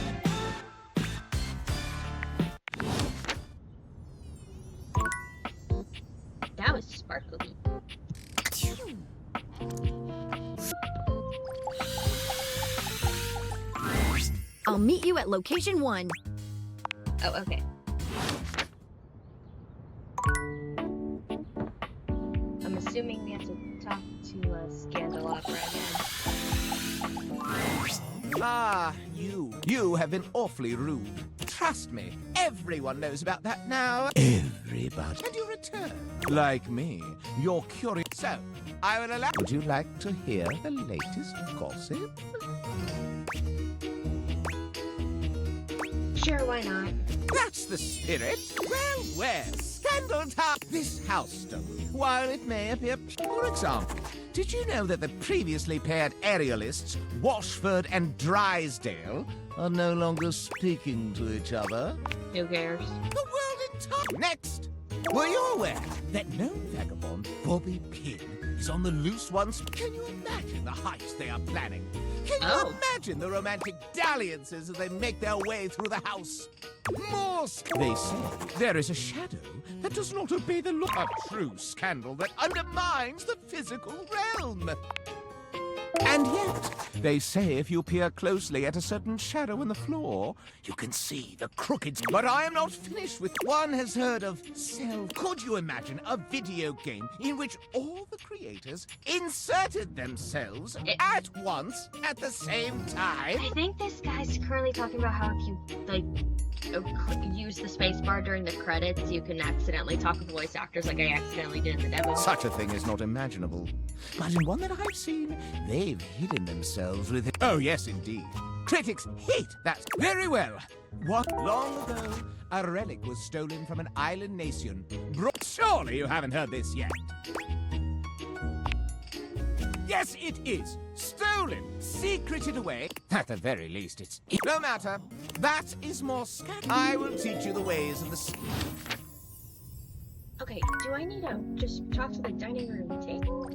That was sparkly. I'll meet you at location 1. Oh, okay. I'm assuming we have to talk to Scandal Opera again. Ah, you. You have been awfully rude. Trust me, everyone knows about that now. Everybody. And you return. Like me, you're curious. So, I will allow... Would you like to hear the latest gossip? Sure, why not? That's the spirit. Well, scandal time. This house stone, while it may appear... For example, did you know that the previously paired aerialists, Washford and Drysdale, are no longer speaking to each other? Who cares? The world in time. Next, were you aware that known vagabond Bobby Pin is on the loose once? Can you imagine the heist they are planning? Can you imagine the romantic dalliances as they make their way through the house? They say there is a shadow that does not obey the law. A true scandal that undermines the physical realm. And yet, they say if you peer closely at a certain shadow in the floor, you can see the crooked... But I am not finished with... One has heard of self... Could you imagine a video game in which all the creators inserted themselves at once at the same time? I think this guy's currently talking about how if you, like, use the spacebar during the credits, you can accidentally talk with voice actors like I accidentally did in the demo. Such a thing is not imaginable. But in one that I've seen, they've hidden themselves with... Oh, yes, indeed. Critics hate that. Very well. What? Long ago, a relic was stolen from an island nation. Surely you haven't heard this yet. Yes, it is. Stolen. Secreted away. At the very least, it's... No matter. That is more scandal. I will teach you the ways of the... Okay, do I need to just talk to the dining room table?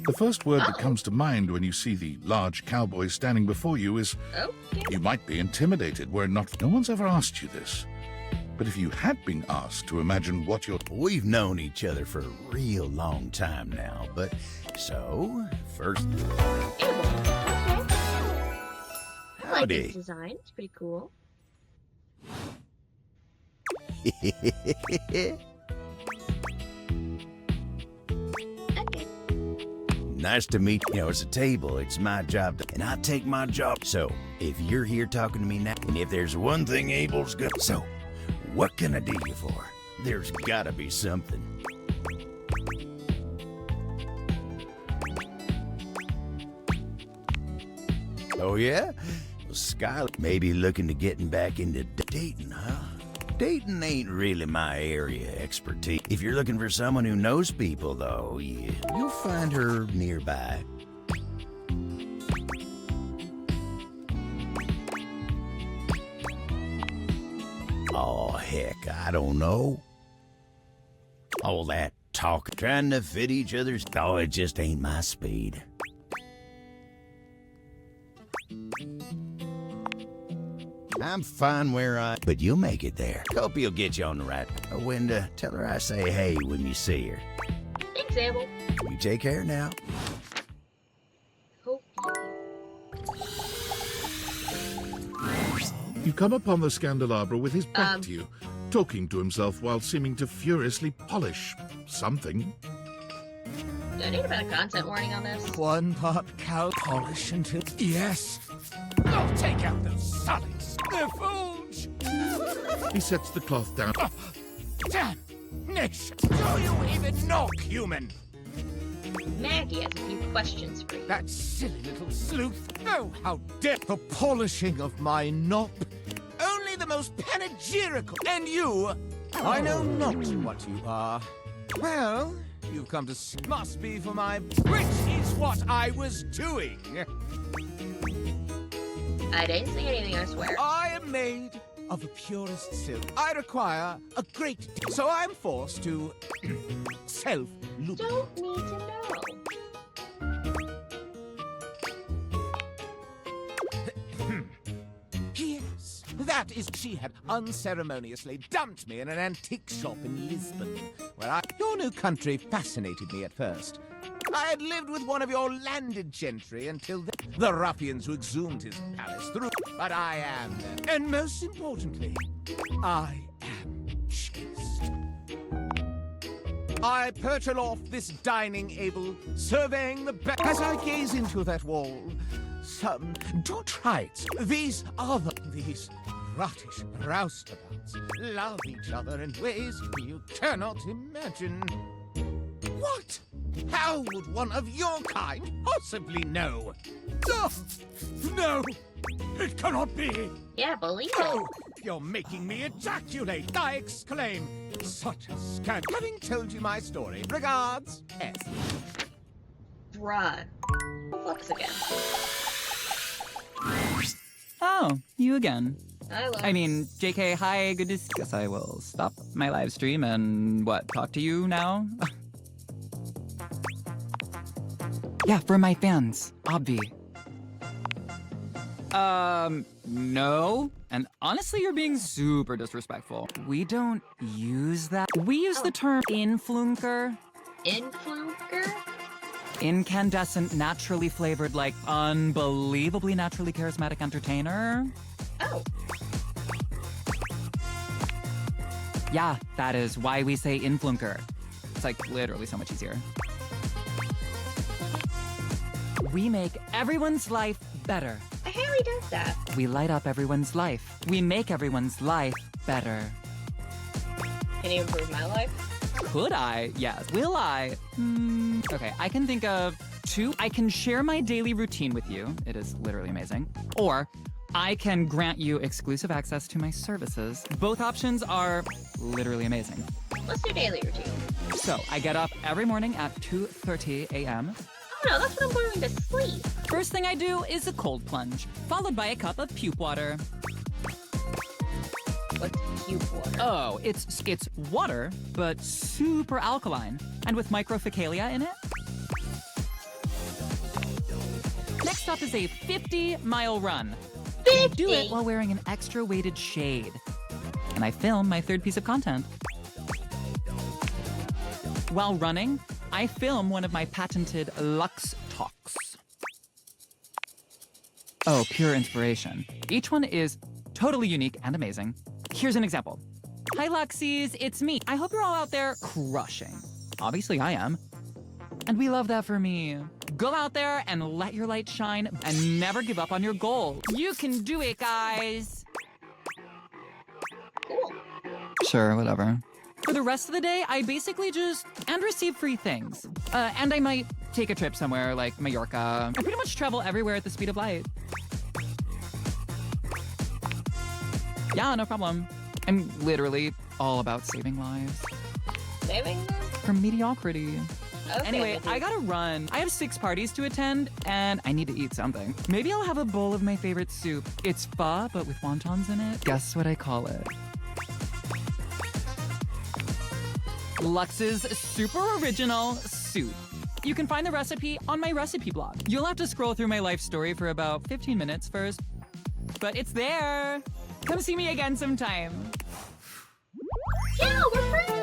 The first word that comes to mind when you see the large cowboy standing before you is... Okay. You might be intimidated were it not... No one's ever asked you this. But if you had been asked to imagine what your... We've known each other for a real long time now, but... So, first... I like Howdy. this design. It's pretty cool. Nice to meet you. You know, it's a table. It's my job, and I take my job. So, if you're here talking to me now, and if there's one thing Abel's good... So, what can I do you for? There's gotta be something. Oh, yeah? Well, Skylar may be looking to getting back into dating, huh? Dating ain't really my area of expertise. If you're looking for someone who knows people, though, you'll find her nearby. Oh, heck, I don't know. All that talk, trying to fit each other's... Oh, it just ain't my speed. I'm fine where I... But you'll make it there. Hope you'll get you on the right... Winda, tell her I say hey when you see her. Thanks, Abel. You take care now. Hope You come upon the candelabra with his back to you, talking to himself while seeming to furiously polish something. Do I need a better content warning on this? One part cow polish until... Yes. I'll take out those solids. They're fulge. He sets the cloth down. Oh, damn nation. Do you even know human? Maggie has a few questions for you. That silly little sleuth. Oh, how dare the polishing of my knob. Only the most panegyrical. And you, I know not what you are. Well, you've come to... Must be for my... Which is what I was doing. I didn't see anything, I swear. I am made of the purest silk. I require a great deal, so I'm forced to self-loop. Don't need to know. Yes, that is... She had unceremoniously dumped me in an antique shop in Lisbon, where Your new country fascinated me at first. I had lived with one of your landed gentry until the ruffians who exhumed his palace through. But I am, and most importantly, I am chaste. I perch aloft this dining able, surveying the back. As I gaze into that wall, do try it. These rottish roustabouts love each other in ways you cannot imagine. What? How would one of your kind possibly know? Oh, no! It cannot be! Yeah, believe it. You're making me ejaculate, I exclaim. Such a scandal. Having told you my story, regards, S. Bruh. Flux again. Oh, you again. I mean, JK, hi, good to see. Guess I will stop my live stream and, talk to you now? Yeah, for my fans, obvi. No. And honestly, you're being super disrespectful. We don't use that. We use the term influencer. Influencer? Incandescent, naturally flavored, like, unbelievably naturally charismatic entertainer. Oh. Yeah, that is why we say influencer. It's like literally so much easier. We make everyone's life better. Harry does that. We light up everyone's life. We make everyone's life better. Can you improve my life? Could I? Yes. Will I? Okay, I can think of 2. I can share my daily routine with you. It is literally amazing. Or I can grant you exclusive access to my services. Both options are literally amazing. Let's do daily routine. So, I get up every morning at 2:30 a.m. Oh no, that's when I'm going to sleep. First thing I do is a cold plunge, followed by a cup of puke water. What's puke water? Oh, it's water, but super alkaline, and with microfecalia in it. Next up is a 50-mile run. 50? I do it while wearing an extra weighted shade. And I film my 3rd piece of content. While running, I film one of my patented Lux Talks. Oh, pure inspiration. Each one is totally unique and amazing. Here's an example. Hi, Luxies, it's me. I hope you're all out there crushing. Obviously, I am. And we love that for me. Go out there and let your light shine and never give up on your goal. You can do it, guys. Cool. Sure, whatever. For the rest of the day, I basically just receive free things. And I might take a trip somewhere like Mallorca. I pretty much travel everywhere at the speed of light. Yeah, no problem. I'm literally all about saving lives. Saving them? From mediocrity. Okay, anyway, I gotta run. I have 6 parties to attend, and I need to eat something. Maybe I'll have a bowl of my favorite soup. It's pho, but with wontons in it. Guess what I call it? Lux's super original soup. You can find the recipe on my recipe blog. You'll have to scroll through my life story for about 15 minutes first, but it's there. Come see me again sometime. Yeah, we're friends!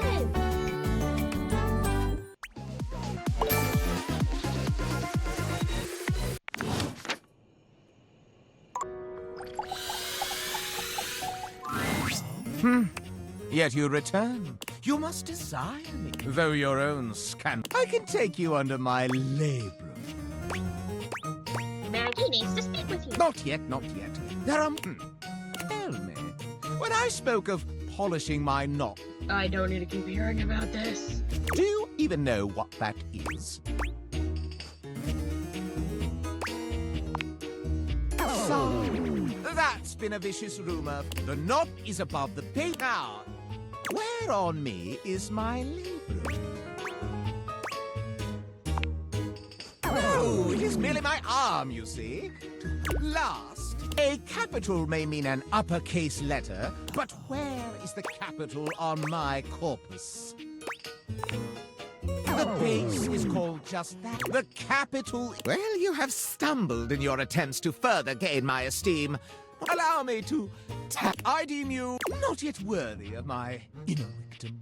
Yet you return. You must desire me. Though your own scandal, I can take you under my labrum. Maggie needs to speak with you. Not yet, not yet. There are... Tell me, when I spoke of polishing my knot... I don't need to keep hearing about this. Do you even know what that is? So, that's been a vicious rumor. The knot is above the base. Now, where on me is my labrum? Oh, it is merely my arm, you see. Last, a capital may mean an uppercase letter, but where is the capital on my corpus? The base is called just that. The capital... Well, you have stumbled in your attempts to further gain my esteem. Allow me to tap. I deem you not yet worthy of my victim.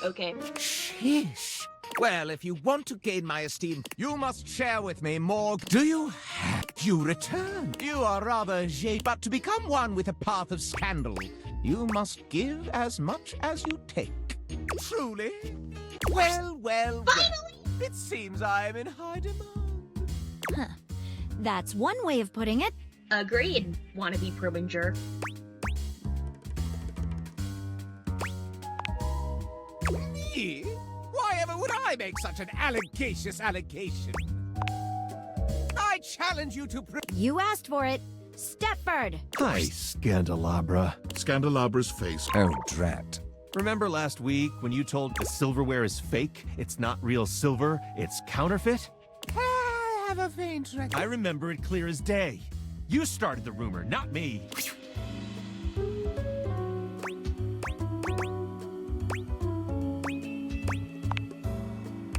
Okay. Sheesh. Well, if you want to gain my esteem, you must share with me more. Do you have... You return. You are rather but to become one with a path of scandal, you must give as much as you take. Truly? Well, well, well. It seems I am in high demand. Huh. That's one way of putting it. Agreed, wannabe Probinger. Me? Why ever would I make such an allegacious allegation? I challenge you to You asked for it. Stepford! Hi, Scandalabra. Scandalabra's face. Oh, drat. Remember last week when you told the silverware is fake? It's not real silver, it's counterfeit? I have a faint recollection. I remember it clear as day. You started the rumor, not me.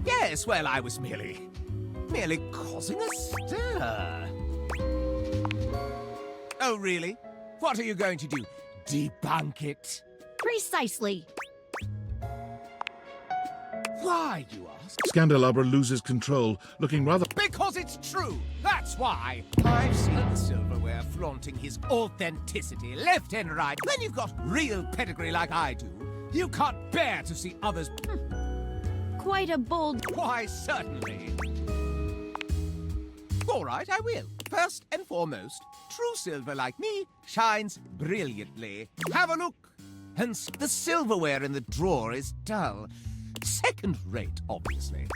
Yes, well, I was merely causing a stir. Oh, really? What are you going to do? Debunk it? Precisely. Why, you ask? Scandalabra loses control, looking rather... Because it's true! That's why! I've seen the silverware flaunting his authenticity left and right. When you've got real pedigree like I do, you can't bear to see others... Quite a bold... Why, certainly. All right, I will. First and foremost, true silver like me shines brilliantly. Have a look. Hence, the silverware in the drawer is dull. Second rate, obviously.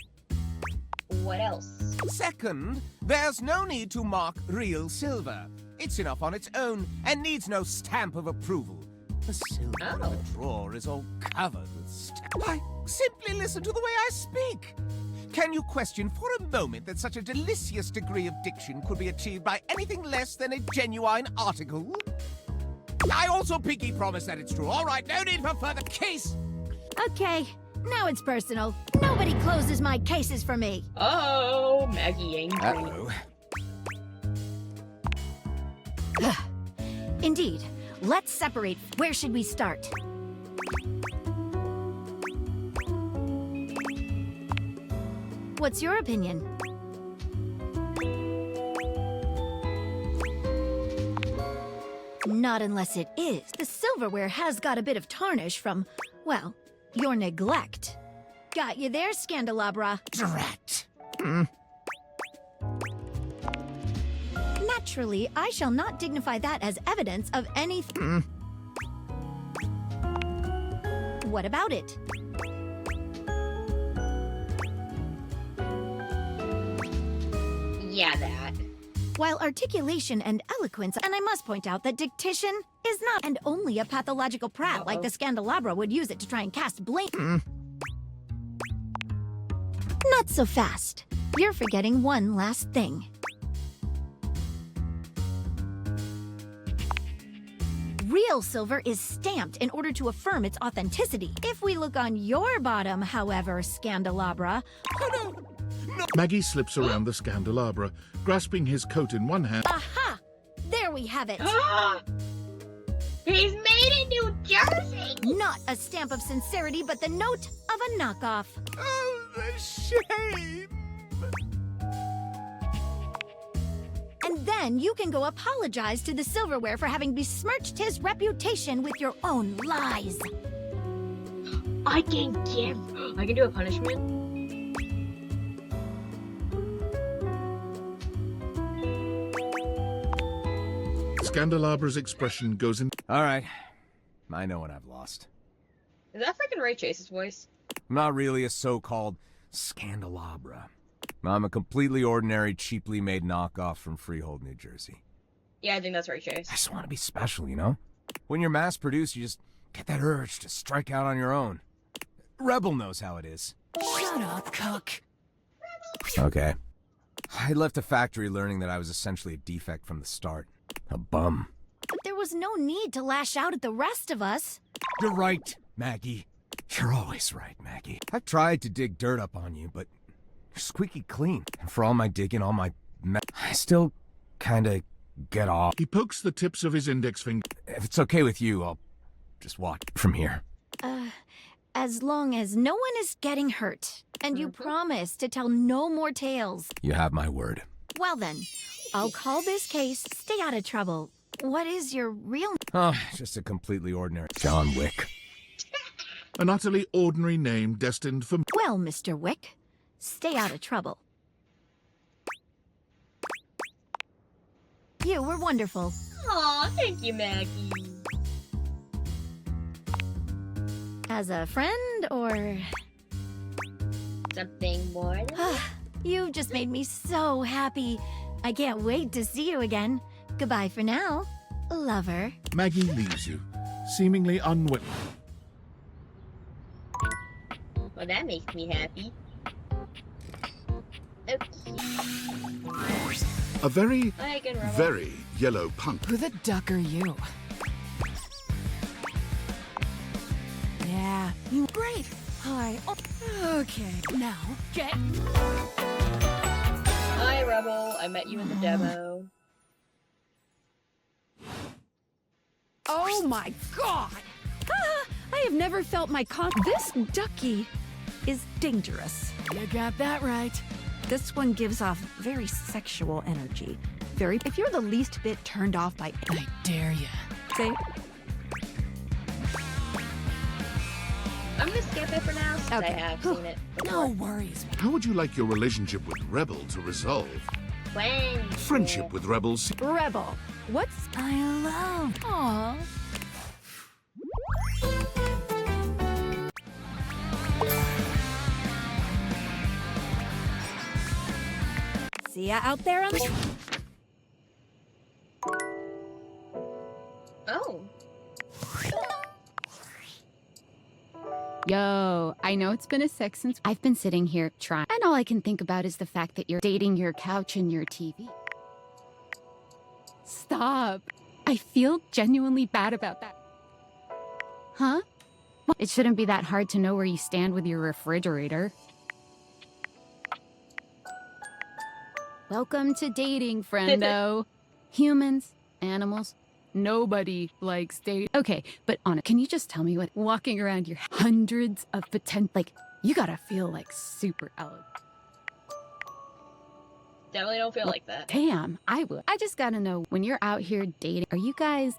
What else? Second, there's no need to mark real silver. It's enough on its own and needs no stamp of approval. The silver in the drawer is all covered with stamps. Why, simply listen to the way I speak. Can you question for a moment that such a delicious degree of diction could be achieved by anything less than a genuine article? I also pinky promise that it's true. All right, no need for further case. Okay, now it's personal. Nobody closes my cases for me. Oh, Maggie angry. Uh-oh. Indeed. Let's separate. Where should we start? What's your opinion? Not unless it is. The silverware has got a bit of tarnish from, well, your neglect. Got you there, Scandalabra. Drat. Naturally, I shall not dignify that as evidence of anything. What about it? Yeah, that. While articulation and eloquence, and I must point out that dictation is not, and only a pathological prat like the Scandalabra would use it to try and cast blame. Not so fast. You're forgetting one last thing. Real silver is stamped in order to affirm its authenticity. If we look on your bottom, however, Scandalabra... Oh, no! Maggie slips around the Scandalabra, grasping his coat in one hand. Aha! There we have it! He's made in New Jersey! Not a stamp of sincerity, but the note of a knockoff. Oh, the shame! And then you can go apologize to the silverware for having besmirched his reputation with your own lies. I can do a punishment. Scandalabra's expression goes in... All right. I know what I've lost. Is that freaking Ray Chase's voice? I'm not really a so-called Scandalabra. I'm a completely ordinary, cheaply made knockoff from Freehold, New Jersey. Yeah, I think that's Ray Chase. I just want to be special, you know? When you're mass-produced, you just get that urge to strike out on your own. Rebel knows how it is. Shut up, cuck. Okay. I left a factory learning that I was essentially a defect from the start. A bum. But there was no need to lash out at the rest of us. You're right, Maggie. You're always right, Maggie. I've tried to dig dirt up on you, but you're squeaky clean. And for all my digging, all my I still kinda get off. He pokes the tips of his index finger. If it's okay with you, I'll just watch from here. As long as no one is getting hurt, and you promise to tell no more tales. You have my word. Well then, I'll call this case Stay Out of Trouble. What is your real... Oh, just a completely ordinary John Wick. An utterly ordinary name destined for... Well, Mr. Wick, Stay out of trouble. You were wonderful. Aw, thank you, Maggie. As a friend, or... something more than You've just made me so happy. I can't wait to see you again. Goodbye for now, lover. Maggie leaves you, seemingly unwilling. Well, that makes me happy. Okay. A very, I can rub very yellow punk. Who the duck are you? Yeah, you great. Hi. Okay, now get. Hi, Rebel. I met you in the demo. Oh my god! I have never felt my This ducky is dangerous. You got that right. This one gives off very sexual energy. If you're the least bit turned off by... I dare you. Say... I'm gonna skip it for now since I have seen it before. No worries. How would you like your relationship with Rebel to resolve? When? Friendship with Rebels. Rebel. What's I love... Aww. See ya out there on the... Oh. Yo, I know it's been a sec since I've been sitting here trying, and all I can think about is the fact that you're dating your couch and your TV. Stop. I feel genuinely bad about that. Huh? It shouldn't be that hard to know where you stand with your refrigerator. Welcome to dating, friendo. Humans, animals, nobody likes dating. Okay, but can you just tell me what walking around your hundreds of potential, like, you gotta feel like super elegant. Definitely don't feel like that. Damn, I would. I just gotta know, when you're out here dating, are you guys,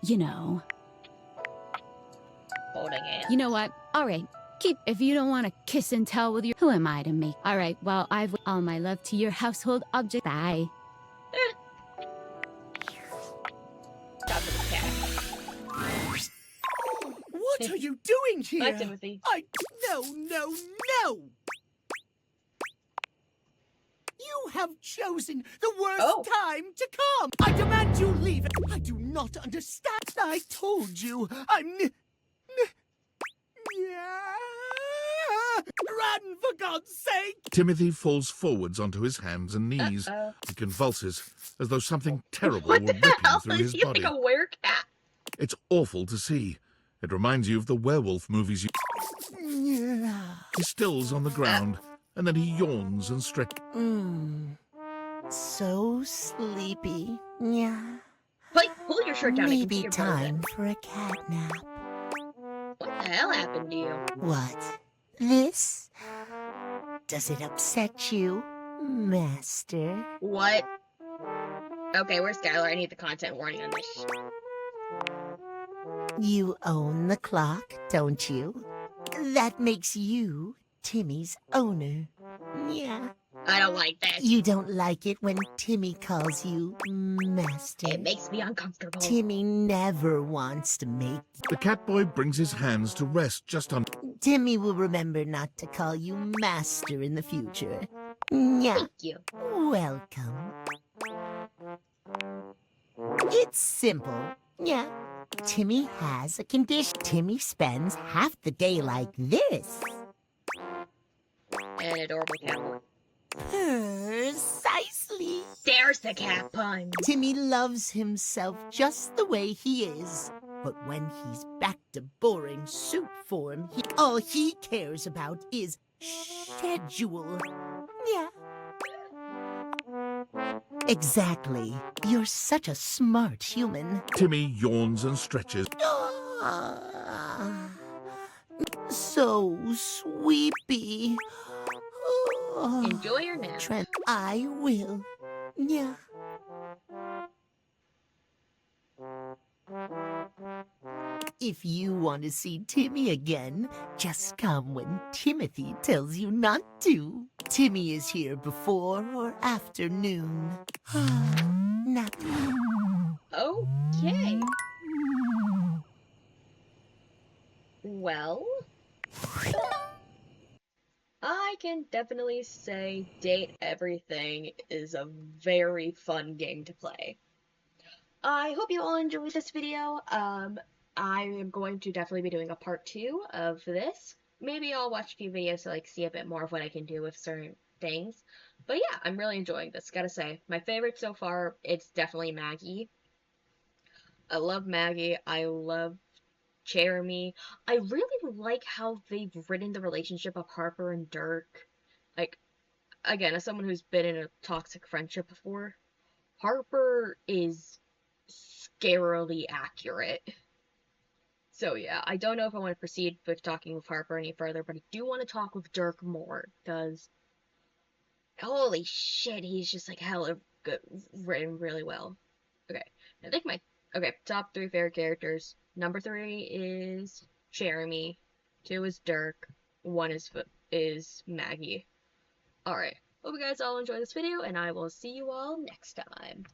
holding hands? You know what? All right. If you don't want to kiss and tell with your... Who am I to make? All right, well, I've all my love to your household object. Bye. Stop with the cat. What are you doing here? Bye, Timothy. No. You have chosen the worst time to come. I demand you leave. I do not understand. I told you. Run, for God's sake! Timothy falls forwards onto his hands and knees. He convulses, as though something terrible were ripping through his body. Like a werecat. It's awful to see. It reminds you of the werewolf movies you... He stills on the ground, and then he yawns and stretches. So sleepy. Yeah. Wait, pull your shirt down. Maybe time for a cat nap. What the hell happened to you? What? This? Does it upset you, Master? What? Okay, where's Skylar? I need the content warning on this. You own the clock, don't you? That makes you Timmy's owner. Yeah. I don't like that. You don't like it when Timmy calls you Master. It makes me uncomfortable. Timmy never wants to make... The catboy brings his hands to rest just on... Timmy will remember not to call you Master in the future. Yeah. Thank you. Welcome. It's simple. Yeah. Timmy has a condition. Timmy spends half the day like this. An adorable catboy. Precisely. There's the cat pun. Timmy loves himself just the way he is. But when he's back to boring suit form, all he cares about is schedule. Yeah. Exactly. You're such a smart human. Timmy yawns and stretches. So sleepy. Enjoy your nap. Trent, I will. Yeah. If you want to see Timmy again, just come when Timothy tells you not to. Timmy is here before or after noon. Nap. Okay. Well, I can definitely say Date Everything is a very fun game to play. I hope you all enjoyed this video. I am going to definitely be doing a part 2 of this. Maybe I'll watch a few videos to see a bit more of what I can do with certain things. But yeah, I'm really enjoying this, gotta say. My favorite so far, it's definitely Maggie. I love Maggie. I love Jeremy. I really like how they've written the relationship of Harper and Dirk. Again, as someone who's been in a toxic friendship before, Harper is scarily accurate. So yeah, I don't know if I want to proceed with talking with Harper any further, but I do want to talk with Dirk more, because holy shit, he's just hella good, written really well. Okay, I think top 3 favorite characters. Number 3 is Jeremy, 2 is Dirk, 1 is Maggie. Alright, hope you guys all enjoy this video, and I will see you all next time.